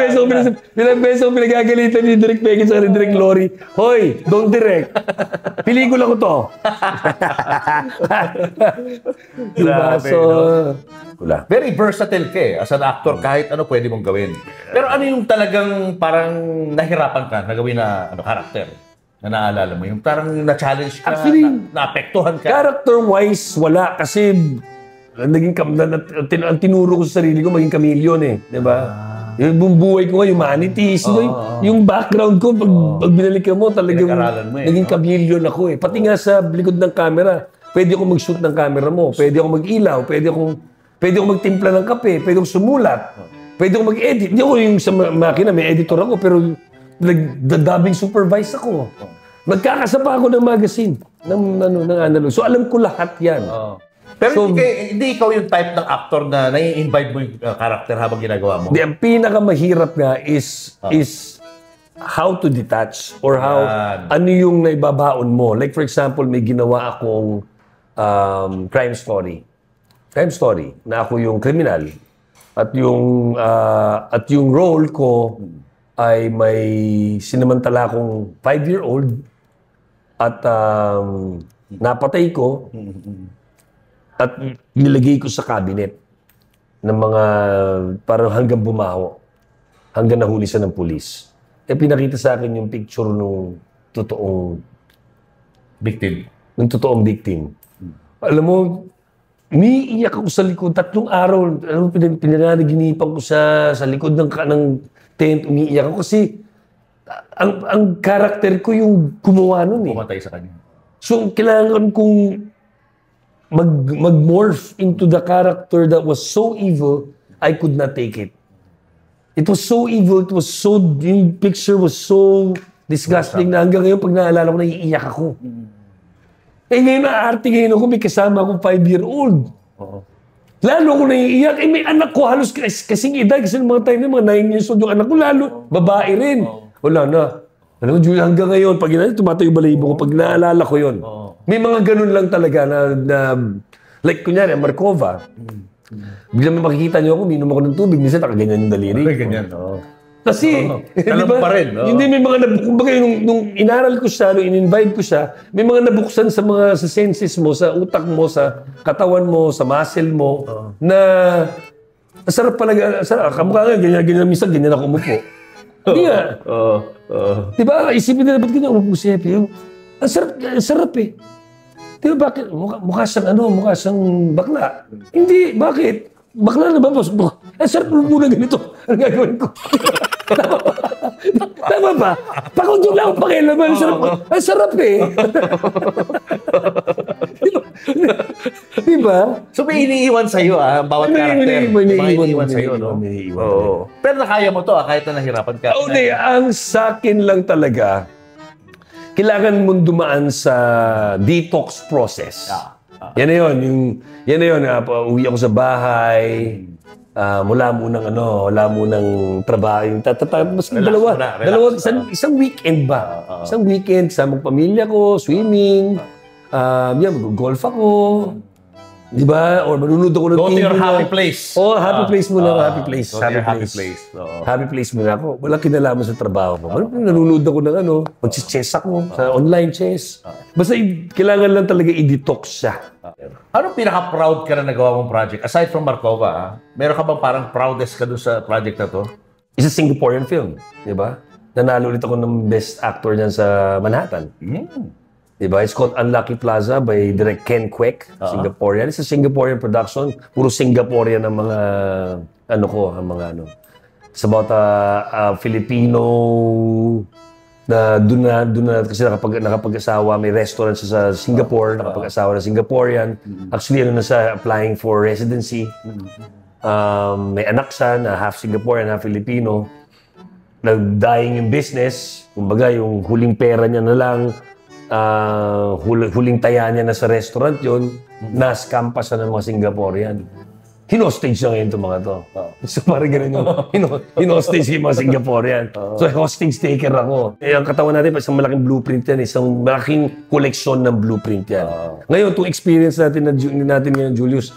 beses ako pinagagalitan ni Direk Peggy sa Direk Lori. Hoy, don't direct. Pelikula ko to. Diba? Grabe, So, no? wala. Very versatile ka eh. As an actor, kahit ano pwede mong gawin. Pero ano yung talagang parang nahirapan ka na gawin na karakter? Na naalala mo? Yung parang na-challenge ka, Actually, naapektuhan ka. Character-wise, wala. Kasi ang tinuro ko sa sarili ko, maging chameleon eh. Diba? Yung buhay ko nga, humanities. Yung background ko, pag binalikan mo, talagang Pinag-aralan mo eh, naging chameleon ako eh. Pati nga sa likod ng camera, pwede ako mag-shoot ng camera mo, pwede ako mag-ilaw, pwede ako magtimpla ng kape, pwede ako sumulat, pwede ako mag-edit. Hindi ako yung sa makina, may editor ako, pero nag-dubbing supervise ako. Magkakasapa ako ng magazine, ng analog. So alam ko lahat yan. Pero So, hindi ikaw yung type ng actor na nai-invite mo yung karakter habang ginagawa mo. ang pinakamahirap nga is how to detach or how ano yung naibabaon mo. Like for example, may ginawa akong crime story. Crime story na ako yung kriminal at yung role ko ay may sinamantala akong 5-year-old at napatay ko at nilagay ko sa cabinet ng mga parang hanggang bumaho, hanggang nahuli siya ng pulis. Pinakita sa akin yung picture nung totoong victim. Alam mo, umiiyak ako sa likod. 3 araw, pinananaginipan ko sa likod ng tent, umiiyak ako kasi ang karakter ko yung gumawa nun eh. Pumatay sa kanya. So, kailangan kong mag-morph into the character that was so evil, I could not take it. It was so evil, yung picture was so disgusting na hanggang ngayon, pag naalala ko, naiiyak ako. Ngayon, naarte ngayon ako, may kasama akong 5-year-old. Lalo ako naiiyak. May anak ko, halos kasing edad, kasi mga tayo na, mga 9 years old yung anak ko, lalo, babae rin. Wala na. Alam mo, Julie, hanggang ngayon, pag tumatayo yung balahibo ko, pag naalala ko yun. May mga ganun lang talaga na like, kunyari, Markova. Bigla may makikita niyo ako, minom ako ng tubig, minsan nakaganyan yung daliri. Ganyan, Kasi, alam diba, pa rin, no? Hindi may mga, kumbaga, nung inaral ko siya, nung in-invite ko siya, may mga nabuksan sa senses mo, sa utak mo, sa katawan mo, sa muscle mo, na sarap pala, sarap. Kamukha nga, ganyan, minsan, ganyan ako umupo. Hindi nga. Diba, isipin nila, ba't ganyan umupo si Happy? Ang sarap eh. Diba, bakit? Mukha siyang bakla. Hindi, bakit? Bakla na ba, boss? Ang sarap muna ganito. Ang gagawin ko. Tama ba? Pakundong lang ako pakilaman. Ang sarap eh. Diba? So may iniiwan sa'yo bawat karakter. May iniiwan sa'yo, no? May iniiwan. Oo. Pero nakaya mo to kahit na nahirapan ka. Ang sakin lang talaga, kailangan mong dumaan sa detox process. Yan na yun. Uwi ako sa bahay. Wala munang trabaho. Isang weekend ba? Isang weekend, kasama ang pamilya ko, swimming, mag-golf ako. Di ba? Or manunod ako ng Go to TV your na. happy place. Happy place muna. Happy place. Go to your happy place. Happy place muna ako. Walang kinalaman sa trabaho ko. Nanonood ako ng mag-chess ako, sa online chess. Basta kailangan lang talaga i-detox siya. Anong pinaka-proud ka na nagawa mong project? Aside from Markova, meron ka bang parang proudest ka dun sa project na to? It's a Singaporean film. Di ba? Nanalo ulit ako ng best actor niyan sa Manhattan. Diba? It's called Unlucky Plaza by Direk Ken Kwek, Singaporean. It's a Singaporean production. Puro Singaporean ang mga It's about a Filipino na doon na kasi nakapag-asawa, may restaurant sa Singapore, nakapag-asawa na Singaporean. Actually, nasa applying for residency. May anak siya na half Singaporean, half Filipino. Nag-dying yung business. Kumbaga, yung huling pera niya na lang, huling taya niya na sa restaurant yun, na-scam pa siya ng mga Singaporean. Hinostage na ngayon itong mga to. So parang ganun yung hinostage yung mga Singaporean. So hostage taker ako. Ang katawan natin, isang malaking blueprint yan, isang malaking koleksyon ng blueprint yan. Ngayon, itong experience natin ngayon, Julius,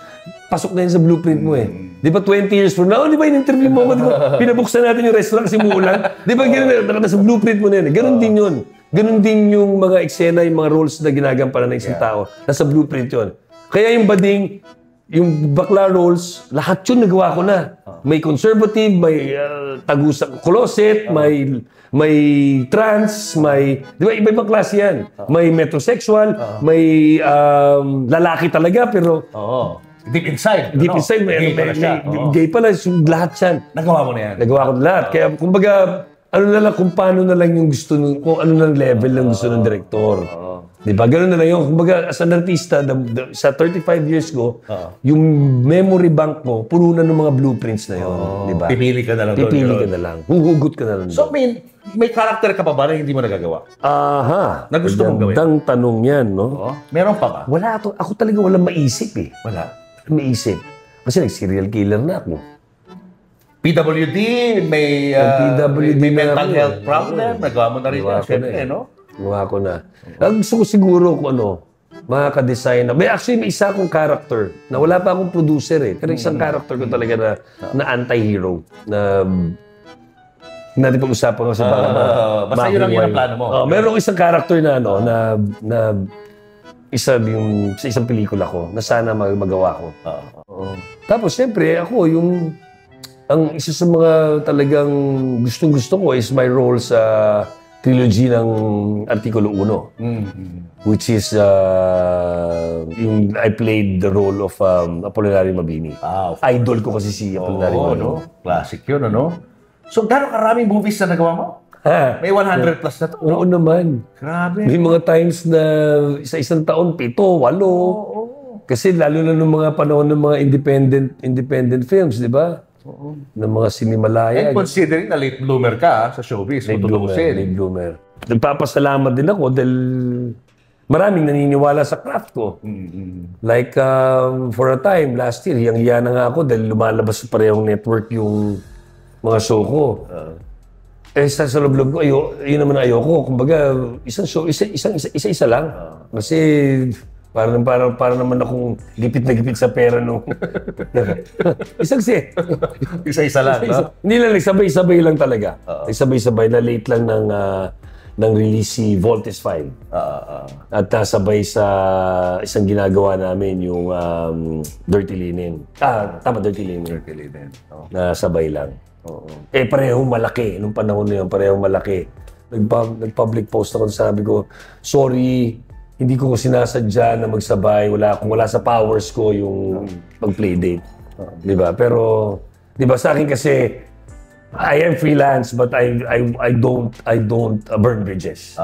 pasok na yun sa blueprint mo eh. Di ba 20 years from now, di ba in-interview mo ako, di ba pinabuksan natin yung restaurant kasi muulan? Di ba ganun, nasa blueprint mo na yun. Ganun din yun. Ganun din yung mga eksena, yung mga roles na ginagampanan ng isang tao. Nasa blueprint yun. Kaya yung bading, yung bakla roles, lahat yun nagawa ko na. May conservative, may tagusang closet, may trans, may... Di ba, iba-ibang klase yan. May metrosexual, may lalaki talaga, pero... Deep inside. Deep inside, may gay pala. So, lahat yan. Nagawa mo na yan. Nagawa ko na lahat. Kaya, kumbaga, ano na lang, kung paano na lang yung gusto, kung ano na level ng gusto ng direktor. Di ba? Ganun na lang yun. Kumbaga, as an artista, sa 35 years ko, yung memory bank ko, puno na ng mga blueprints na yun. Di ba? Pipili ka na lang doon. Pipili ka na lang. Huhugot ka na lang So, may character ka pa ba na hindi mo nagagawa? Aha. Na gusto mong gawin? Gandang tanong yan, no? Meron pa ba? Wala. Ako talaga walang maisip eh. Wala. Maisip. Kasi nag-serial killer na ako. PWD, may mental health problem. Nagawa mo na rin yan. Siyempre, no? Gawa ko na. Ang gusto ko siguro kung makaka-design na. Actually, may isa akong character na wala pa akong producer eh. Pero isang character ko talaga na anti-hero. Na natin pag-usapan ko sa baka basta yun ang plano mo. Meron isang character na isa yung sa isang pelikula ko na sana magawa ko. Tapos siyempre ako ang isa sa mga talagang gustong-gusto ko is my role sa trilogy ng Artikulo 1. Which is yung I played the role of Apolinario Mabini. Idol ko kasi si Apolinario Mabini. No? Classic yun, ano? So, gano'ng karaming movies na nagawa mo? May 100 plus na to. Oo naman. Grabe. May mga times na sa isang taon, 7, 8. Kasi lalo na nung mga panahon ng mga independent films, di ba? Ng mga Sinimalaya. And considering na late bloomer ka sa showbiz, Late bloomer. Nagpapasalamat din ako dahil maraming naniniwala sa craft ko. Like, for a time, last year, hiyang-hiya na nga ako dahil lumalabas sa parehong network yung mga show ko. Sa loob ko, yun naman ayoko. Kumbaga, isang show, isa lang. Kasi para naman akong gipit na gipit sa pera nung isang set. Isa-isa lang, no? Hindi lang, nagsabay-sabay lang talaga. Nagsabay-sabay na late lang ng release si Voltes 5. At sabay sa isang ginagawa namin yung Dirty Linen. Tama, Dirty Linen. Nasabay lang. Parehong malaki. Nung panahon na yun, parehong malaki. Nag-public post ako, sabi ko, sorry, hindi ko sinasadya na magsabay. Wala sa powers ko yung mag-playdate. Di ba? Pero, di ba sa akin kasi, I am freelance but I don't burn bridges.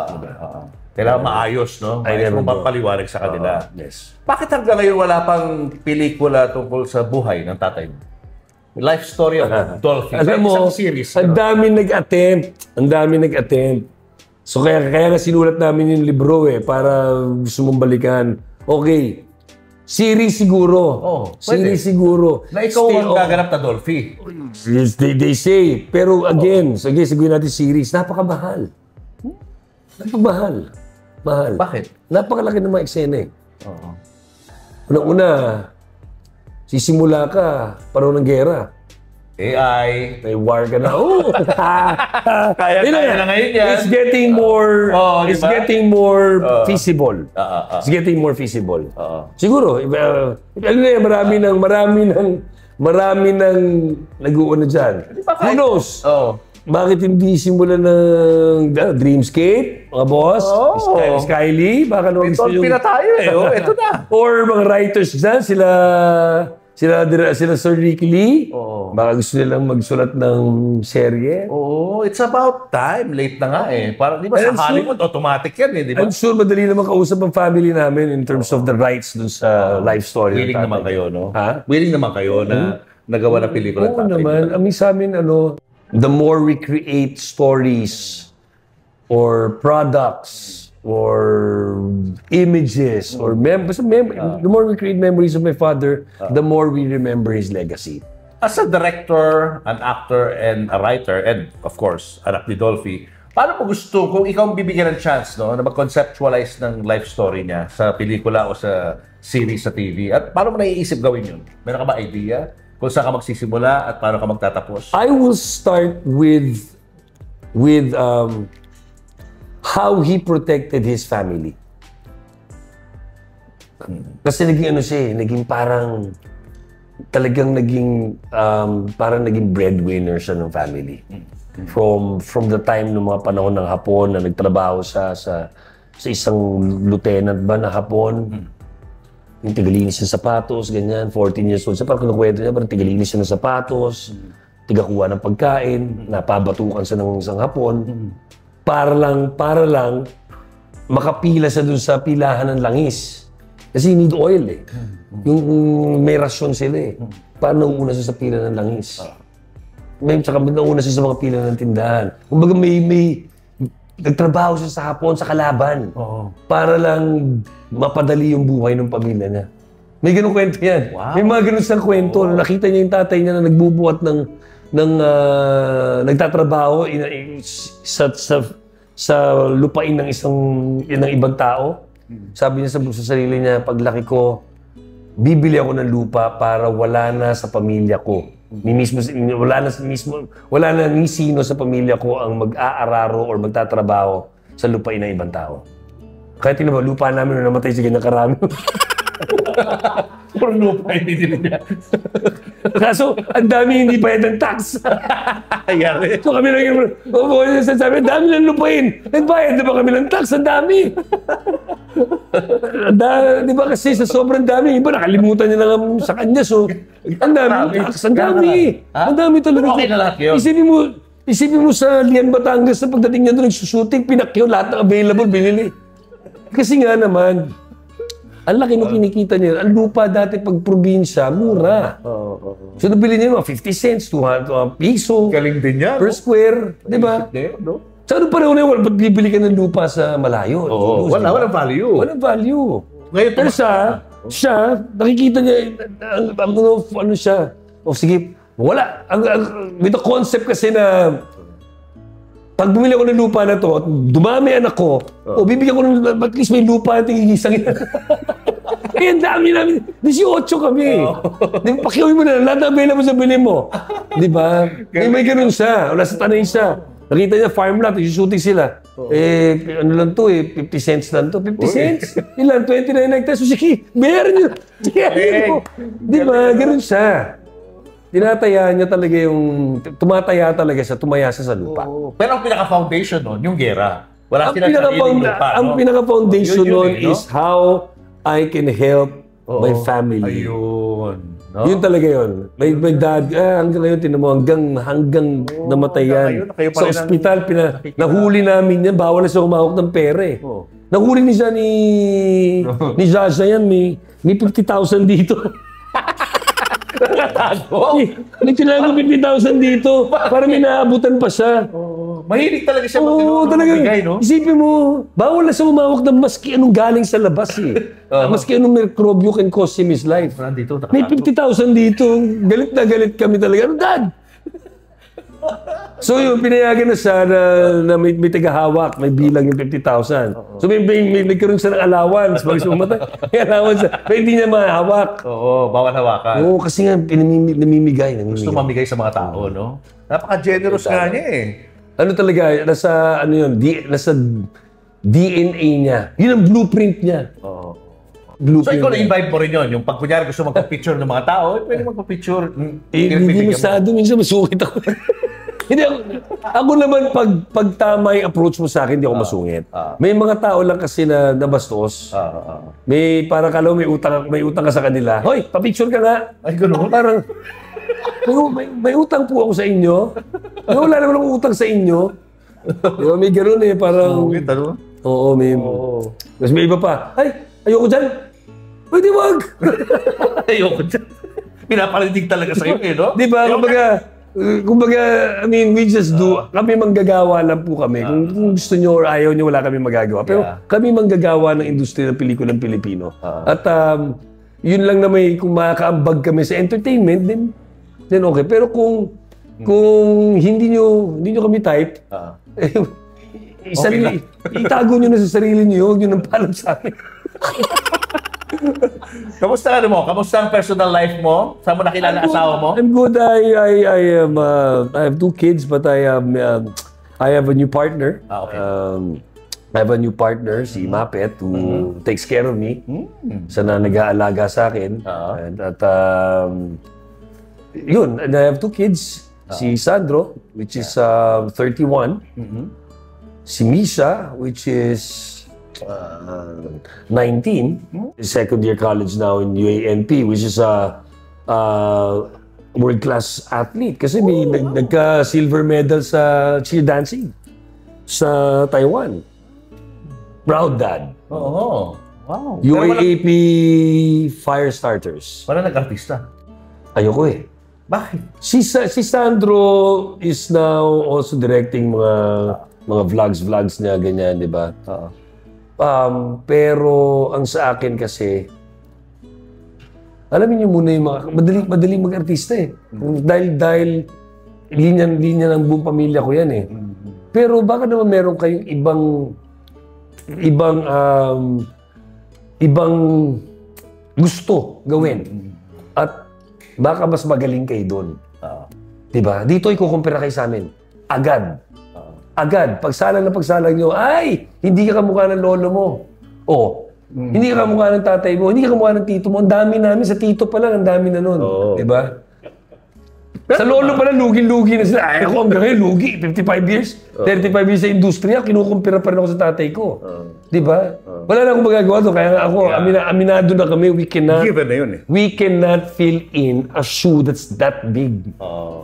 Kailangan maayos, no? Maayos mong papaliwanag sa kanila. Yes. Bakit hanggang ngayon wala pang pelikula tungkol sa buhay ng tatay mo? Life story of Dolphy. Alam mo, isang series. ang dami nag-attempt. So kaya nga sinulat namin yung libro para gusto mong balikan. Okay, series siguro. Series siguro. Na ikaw ang gaganap na Dolphy. Yes, they say. Pero again, siguro natin series. Napakamahal. Mahal. Bakit? Napakalaki ng mga eksena Unang-una, sisimula ka, parang ng gera. AI. May war ka na. Kaya na ngayon yan. It's getting more, diba? feasible. It's getting more feasible. Siguro, marami nang nag-uuna dyan. Who knows? Bakit hindi simulan ng Dreamscape, mga boss? Skyly? Baka naman gusto yung... tayo ito na. Or mga writers dyan, sila Sir Ricky Lee. Baka gusto nilang magsulat ng serye. It's about time. Late na nga Parang di ba sa Hollywood, automatic yan di ba? I'm sure madali naman kausap ang family namin in terms of the rights dun sa life story. Willing naman kayo, no? Ha? Willing naman kayo na nagawa ng pelikula ng tatay. Naman. Sa amin, the more we create stories or products or images or the more we create memories of my father, the more we remember his legacy. As a director, an actor, and a writer, and of course, anak ni Dolphy, paano mo gusto, kung ikaw ang bibigyan ng chance na mag-conceptualize ng life story niya sa pelikula o sa series sa TV? At paano mo naiisip gawin yun? Meron ka ba idea kung saan ka magsisimula at paano ka magtatapos? I will start with how he protected his family. Kasi naging ano siya, naging parang talagang naging parang naging breadwinner siya ng family. From the time ng mga panahon ng Hapon na nagtrabaho siya sa isang lieutenant ba na Hapon. Yung tigalinis ng sapatos, ganyan, 14 years old siya. Parang kinukwento niya, parang tigalinis siya ng sapatos, tigakuha ng pagkain, napabatukan siya ng isang Hapon. Para lang makapila siya dun sa pilahan ng langis. Kasi need oil eh. Yung may rasyon sila eh. Paano nauna siya sa pila ng langis? Tsaka nauna siya sa mga pila ng tindahan. Kumbaga may nagtrabaho siya sa Hapon, sa kalaban. Para lang mapadali yung buhay ng pamilya niya. May ganung kwento yan. Wow. May mga ganun siyang kwento. Nakita niya yung tatay niya na nagbubuhat ng nagtatrabaho sa lupain ng ibang tao. Sabi niya sa sarili niya, paglaki ko, bibili ako ng lupa para wala na sa pamilya ko. Wala na ni sino sa pamilya ko ang mag-aararo or magtatrabaho sa lupain ng ibang tao. Kaya tingnan mo, lupa namin nung namatay si ganyan karami. Puro lupa yung binili niya. Kaso, ang dami hindi bayad ng tax. So kami lang yung sabi, ang dami lang lupain. Nagbayad na ba kami ng tax? Ang dami. Di ba kasi sa sobrang dami, iba nakalimutan niya lang sa kanya. So, ang dami tax. Ang dami. Ang dami talaga. Okay na lahat yun. Isipin mo sa Lian, Batangas na pagdating niya doon nagsushooting, pinakyaw lahat ng available, binili. Kasi nga naman, ang laki nung kinikita niya. Ang lupa dati pag probinsya, mura. So nabili niya mga 50 cents, 200 piso. Galing din yan. Per square. Di ba? Sa ano pa rin wala, ba't bibili ka ng lupa sa malayo? Walang value. Walang value. Ngayon, pero siya, nakikita niya, ano siya. O sige, wala. With the concept kasi na, pag bumili ako ng lupa na to at dumami anak ko, bibigyan ko ng at least may lupa at igisang yan. Kaya ang dami namin. 18 kami. Pakiawin mo na lahat ng available sa bili mo. Di ba? May ganun siya. Wala sa tanay siya. Nakita niya farm lot, shooting sila. Ano lang to 50 cents lang to. 50 cents? Ilan? 29 hectares. So sige, meron yun. Di ba? Ganun siya. Tinataya niya talaga tumataya talaga siya, tumaya siya sa lupa. Pero ang pinaka-foundation nun, yung gera. Wala silang sariling lupa, no? Ang pinaka-foundation nun is how I can help my family. Ayun. No? Yun talaga yun. May dad, hanggang ngayon, tinan mo, hanggang namatay yan. Sa ospital, nahuli namin yan, bawal na siya humawak ng pera eh. Nahuli ni siya ni Jaja yan, may 50,000 dito. Nagtinago 50,000 dito para may naabutan pa siya. Mahilig talaga siya magbigay, no? Isipin mo, bawal na siya umawak ng maski anong galing sa labas eh. Maski anong mikrobyo can cost him his life. May 50,000 dito. Galit na galit kami talaga. Ano, Dad? So yun, pinayagan na siya na may tagahawak, may bilang yung 50,000. So may karoon siya ng allowance. Bago siya umatay, may allowance. Pero hindi niya mahawak. Oo, bawal hawakan. Oo, kasi nga namimigay. Gusto mamigay sa mga tao, no? Napaka-generous nga niya eh. Ano talaga, nasa DNA niya. Yun ang blueprint niya. So ikaw na-invite mo rin yun, yung pag kunyari gusto magpa-picture ng mga tao, pwede magpa-picture. Hindi masyado, minsan masungit ako. Hindi ako naman, pag tama yung approach mo sa akin, hindi ako masungit. May mga tao lang kasi na nabastos. May parang kalaw may utang ka sa kanila. Hoy, pa-picture ka nga. Ay, gano'n? Parang, may utang po ako sa inyo. Wala naman akong utang sa inyo. Diba, may gano'n eh, parang... Oo, may... Tapos may iba pa. Ay, ayoko dyan. Pwede wag. Ayoko dyan. Pinapalitig talaga sa'yo eh, no? Di ba? Kumbaga, I mean, we just do, kami manggagawa lang po kami. Kung gusto nyo or ayaw nyo, wala kami magagawa. Pero kami manggagawa ng industriya ng pelikulang Pilipino. At yun lang na kung makakaambag kami sa entertainment, then okay. Pero kung hindi nyo kami type, itago nyo na sa sarili nyo, huwag nyo nang paalam sa amin. Kamusta ano mo? Kamusta ang personal life mo? Saan mo nakilala asawa mo? I'm good. I have 2 kids, but I have a new partner. Okay. I have a new partner, si Mapet, who takes care of me. Sana nag-aalaga sa akin. Yun, and I have 2 kids. Si Sandro, which is 31. Si Misha, which is 19. Second year college now in UANP, which is a world-class athlete. Kasi may nagka-silver medal sa cheer dancing sa Taiwan. Proud dad. Oo. Wow. UAAP Fire Starters. Wala nag-artista. Ayoko eh. Bakit? Si Sandro is now also directing mga vlogs niya, ganyan, di ba? Pero ang sa akin kasi, alamin niyo muna yung mga, madaling mag-artista eh. Dahil linya ng buong pamilya ko yan eh. Pero baka naman meron kayong ibang gusto gawin. At baka mas magaling kayo doon. Diba? Dito ikukumpira kayo sa amin. Agad. Agad. Pagsalang nyo, ay! Hindi ka kamukha ng lolo mo. O, hindi ka kamukha ng tatay mo. Hindi ka kamukha ng tito mo. Ang dami namin. Sa tito pa lang, ang dami na nun. Diba? Sa lolo pala, lugi-lugi na sila. Ay, ako hanggang ngayon, lugi. 55 years. 35 years sa industriya, kinukumpira pa rin ako sa tatay ko. Di ba? Wala na akong magagawa doon. Kaya nga ako, aminado na kami, Given na yun eh. we cannot fill in a shoe that's that big.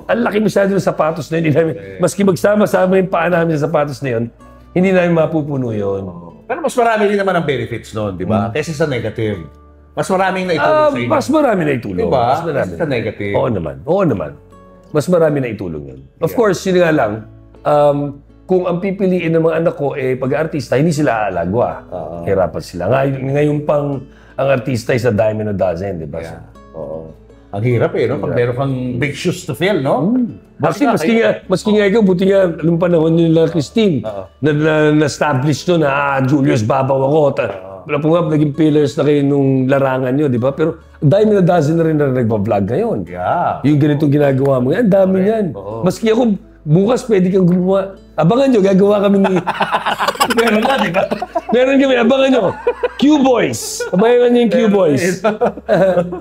Ang laki masyado ng sapatos na yun. Maski magsama-sama yung paa namin sa sapatos na yun, hindi namin mapupuno yun. Pero mas marami din naman ang benefits noon, di ba? Kaysa sa negative. Mas maraming naitulong sa inyo. Mas marami na itulong. Diba? Mas marami. Kaysa sa negative. Oo naman. Mas marami na itulong yun. Of course, yun nga lang, kung ang pipiliin ng mga anak ko, pag-artista, hindi sila aalagwa. Hirapan sila. Ngayon pang, ang artista is a dime and a dozen, di ba? Oo. Ang hirap eh, no? Pag meron kang big shoes to fill, no? Actually, maski nga ikaw, buti nga, anong panahon nila, Christine, na-establish to na, Julius Babaw ako. Wala po nga, naging pillars na kayo nung larangan nyo, di ba? Pero dahil na dozen na rin na nagpa-vlog ngayon. Yeah. Yung ganitong ginagawa mo, ang dami yan. Maski ako, bukas pwede kang gumawa. Abangan nyo, gagawa kami ni... Meron na, di ba? Meron kami, abangan nyo. Q-Boys. Abangan nyo yung Q-Boys.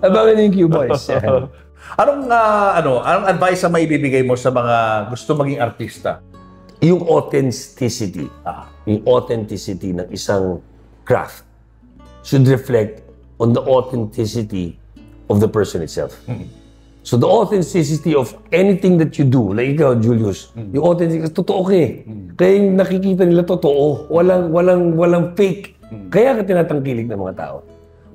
Abangan nyo yung Q-Boys. Anong advice na maibibigay mo sa mga gusto maging artista? Yung authenticity. Yung authenticity ng isang craft should reflect on the authenticity of the person itself. So the authenticity of anything that you do, like ikaw, Julius, yung authenticity, totoo ka eh. Kaya yung nakikita nila totoo, walang fake. Kaya ka tinatangkilik ng mga tao.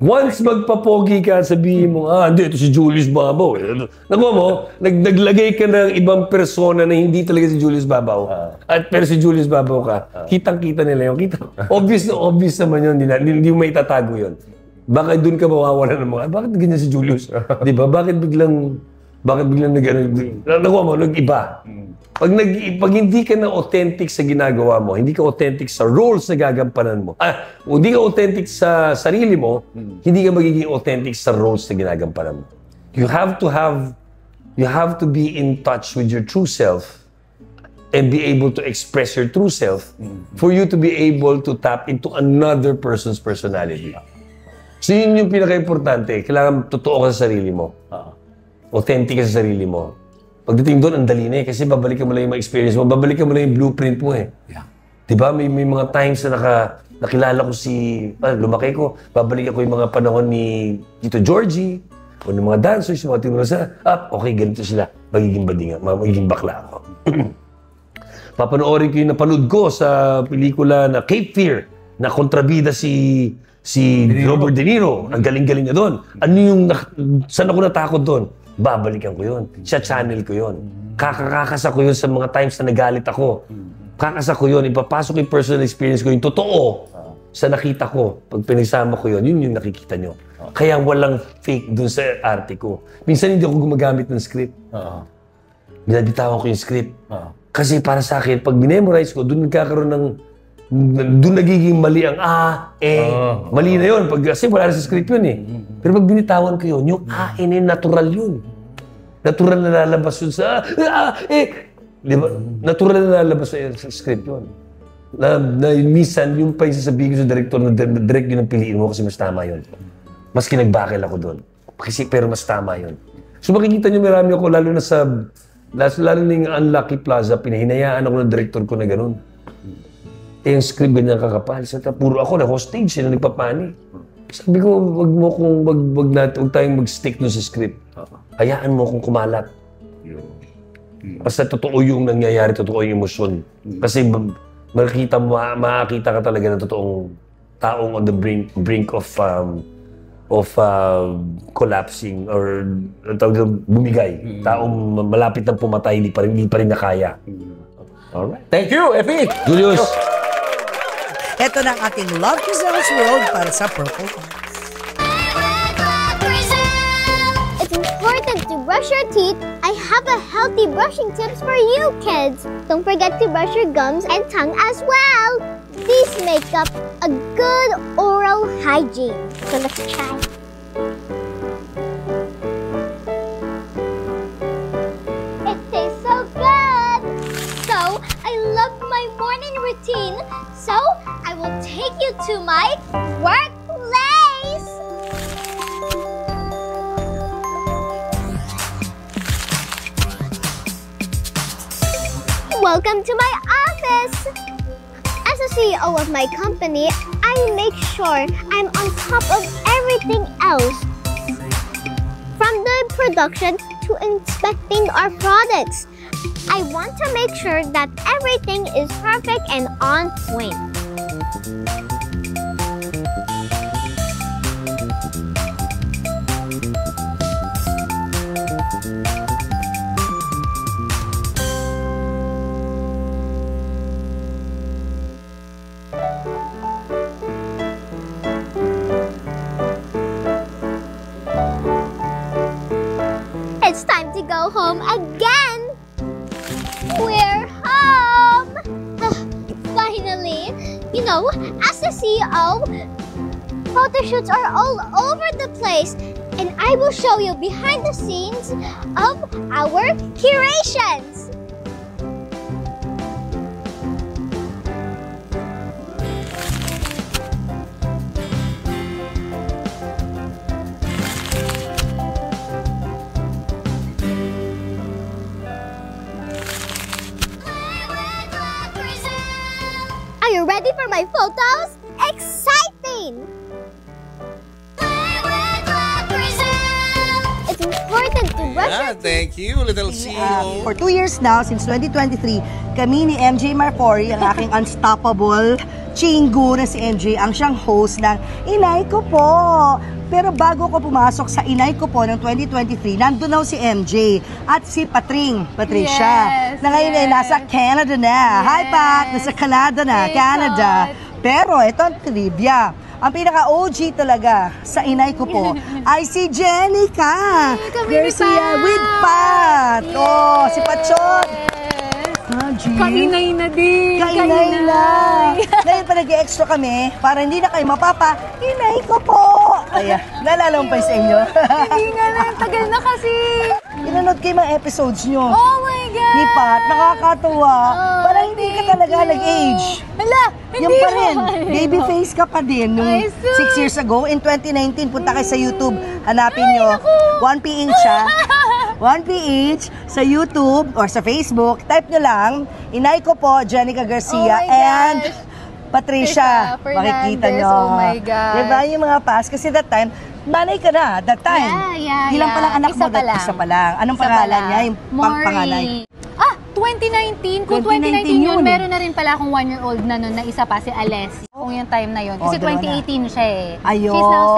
Once magpapogi ka, sabihin mo, hindi, ito si Julius Babaw. Nakuha mo, naglagay ka ng ibang persona na hindi talaga si Julius Babaw. Pero si Julius Babaw ka, kitang-kita nila yun. Obvious naman yun, hindi mo maitatago yun. Baka doon ka mawawala ng mga, bakit ganyan si Julius? Di ba? Bakit biglang nakuha mo, nag-iba. Pag hindi ka na authentic sa ginagawa mo, hindi ka authentic sa roles na gagampanan mo, hindi ka authentic sa sarili mo, hindi ka magiging authentic sa roles na ginagampanan mo. You have to be in touch with your true self and be able to express your true self for you to be able to tap into another person's personality. So yun yung pinaka-importante. Kailangan totoo ka sa sarili mo. Authentic ka sa sarili mo. Pagdating doon, ang dali na eh. Kasi babalikan mo lang yung experience mo. Babalikan mo lang yung blueprint mo eh. Yeah. Diba? May mga times na nakilala ko lumaki ko. Babalikan ko yung mga panahon ni Tito Georgie o ng mga dancers, yung mga tinuro sa, okay, ganito sila. Magiging bakla ako. Papanoorin ko yung napanood ko sa pelikula na Cape Fear na kontrabida si Robert De Niro. Ang galing-galing niya doon. Saan ako natakot doon? Babalikan ko yun. Siya channel ko yun. Kakasa ko yun sa mga times na nagalit ako. Kakasa ko yun. Ipapasok yung personal experience ko. Yung totoo sa nakita ko. Pag pinagsama ko yun, yun yung nakikita nyo. Kaya walang fake dun sa arte ko. Minsan hindi ako gumagamit ng script. Binabitawan ko yung script. Kasi para sa akin, pag minemorize ko, dun nagkakaroon ng doon nagiging mali ang mali na yun. Kasi wala na sa script yun eh. Pero pag binitawan ko yun, yung na yun, natural yun. Natural na lalabas yun sa, di ba? Natural na lalabas sa script yun. Na minsan, yung pa yung sasabihin ko sa director na direct yun ang piliin mo kasi mas tama yun. Mas kinagbakil ako doon. Pero mas tama yun. So makikita nyo marami ako, lalo na yung Unlucky Plaza, pinahinayaan ako ng director ko na gano'n. Yung script ganyan kakapal. Puro ako na hostage, sila nagpapani. Sabi ko, wag tayong mag-stick no sa script. Hayaan mo kung kumalat. Basta totoo yung nangyayari, totoo yung emosyon. Kasi makakita ka talaga ng totoong taong on the brink of collapsing or bumigay. Taong malapit ng pumatay, hindi pa rin nakaya. Alright. Thank you, Effie! Julius! Ito na ang ating Love Giselle's World para sa Purple Hearts. It's important to brush your teeth. I have a healthy brushing tips for you kids. Don't forget to brush your gums and tongue as well. These make up a good oral hygiene. So let's try. It tastes so good. So I love my morning routine. So I will take you to my workplace. Welcome to my office. As a CEO of my company, I make sure I'm on top of everything else. From the production to inspecting our products. I want to make sure that everything is perfect and on point. It's time to go home again. We're home! Finally! You know, as the CEO, photo shoots are all over the place. And I will show you behind the scenes of our curations. Are you ready for my photos? Exciting! It's important to brush your teeth. Thank you, little CEO. For 2 years now, since 2023, kami ni MJ Marfori, ang aking unstoppable chingu na si MJ, ang siyang host ng Inay Ko Po. Pero bago ko pumasok sa Inay Ko Po ng 2023, nandun na si MJ at si Patricia, na ngayon ay nasa Canada na. Hi Pat, nasa Canada na, Canada. Pero ito ang trivia. Ang pinaka-OG talaga sa Inay Ko Po ay si Jenica Garcia with Pat. Oh, si Patchot. Kainay na din. Kainay na. Ngayon pa nag-extra kami para hindi na kayo mapapa. Inay ko po. Ayan, naalala mo pa sa inyo? Hindi nga na, tagal na kasi. Pinanood kayo mga episodes nyo. Oh my God! Ni Pat, nakakatuwa. Parang hindi ka talaga nag-age. Hala, hindi Yung pa rin, naman. baby face ka pa din. Nung Ay, 6 years ago, in 2019, punta kayo sa YouTube. Hanapin nyo. 1PH siya. 1PH sa YouTube or sa Facebook. Type nyo lang, Inay Ko Po, Jenica Garcia, Oh my and gosh. Patricia. Fernandez, Makikita nyo. oh my God. Diba yung mga past? Kasi that time, nanay ka na, that time. Ilan pa lang anak Isa mo? pa lang. Isa pa lang. Anong Isa pa pangalan lang. niya? Yung panganay. 2019. Kung 2019 2019 yun, yun. meron na rin pala akong 1-year-old na nun na isa pa, si Alessi. Kung yung time na yun. Kasi Oh, dalawa na. 2018 siya eh. Ayun. He's now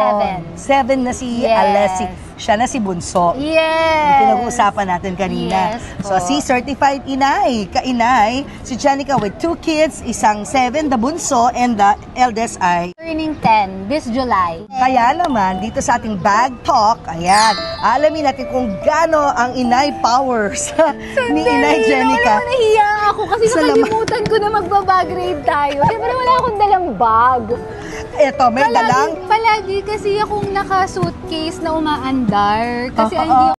7. 7 na si Yes. Alessi. Siya na si Bunso. Yes! Pinag-uusapan natin kanina. Yes So, po. si certified inay, ka-inay, si Janica with 2 kids, isang 7, the bunso, and the eldest ay. Turning 10 this July. Kaya naman, dito sa ating bag talk, ayan, alamin natin kung gaano ang inay powers ni Inay Jenica. Nahiya ako kasi Sa laman. nakalimutan ko na magbabag grade tayo. Siyempre wala akong dalang bag. Ito, may dalang. Palagi kasi akong naka-suitcase na umaandar. Kasi hindi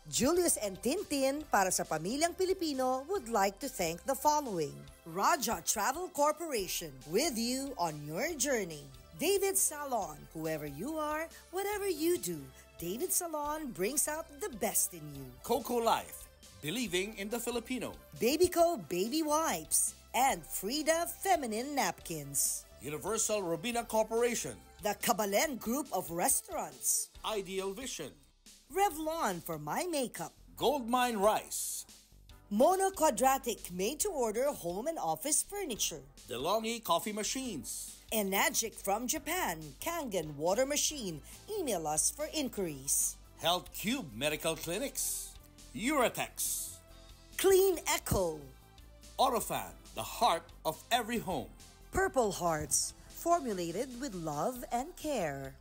Julius and Tintin, para sa pamilyang Pilipino, would like to thank the following. Raja Travel Corporation, with you on your journey. David Salon, whoever you are, whatever you do, David Salon brings out the best in you. Coco Life, believing in the Filipino. Babyco Baby Wipes, and Frida Feminine Napkins. Universal Robina Corporation. The Kabalen Group of Restaurants. Ideal Vision. Revlon for my makeup. Goldmine Rice. Mono Quadratic made-to-order home and office furniture. DeLonghi Coffee Machines. Enagic from Japan, Kangen Water Machine. Email us for inquiries. Health Cube Medical Clinics. Uratex. Clean Echo. Autofan, the heart of every home. Purple Hearts, formulated with love and care.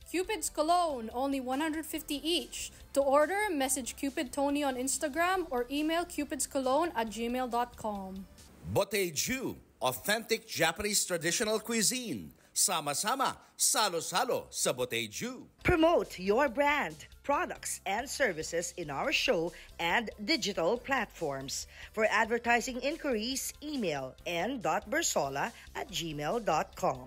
Cupid's Cologne, only 150 each. To order, message Cupid Tony on Instagram or email cupidscologne@gmail.com. Boteju, authentic Japanese traditional cuisine. Sama-sama, salo-salo sa Boteju. Promote your brand, products, and services in our show and digital platforms. For advertising inquiries, email n.bersola@gmail.com.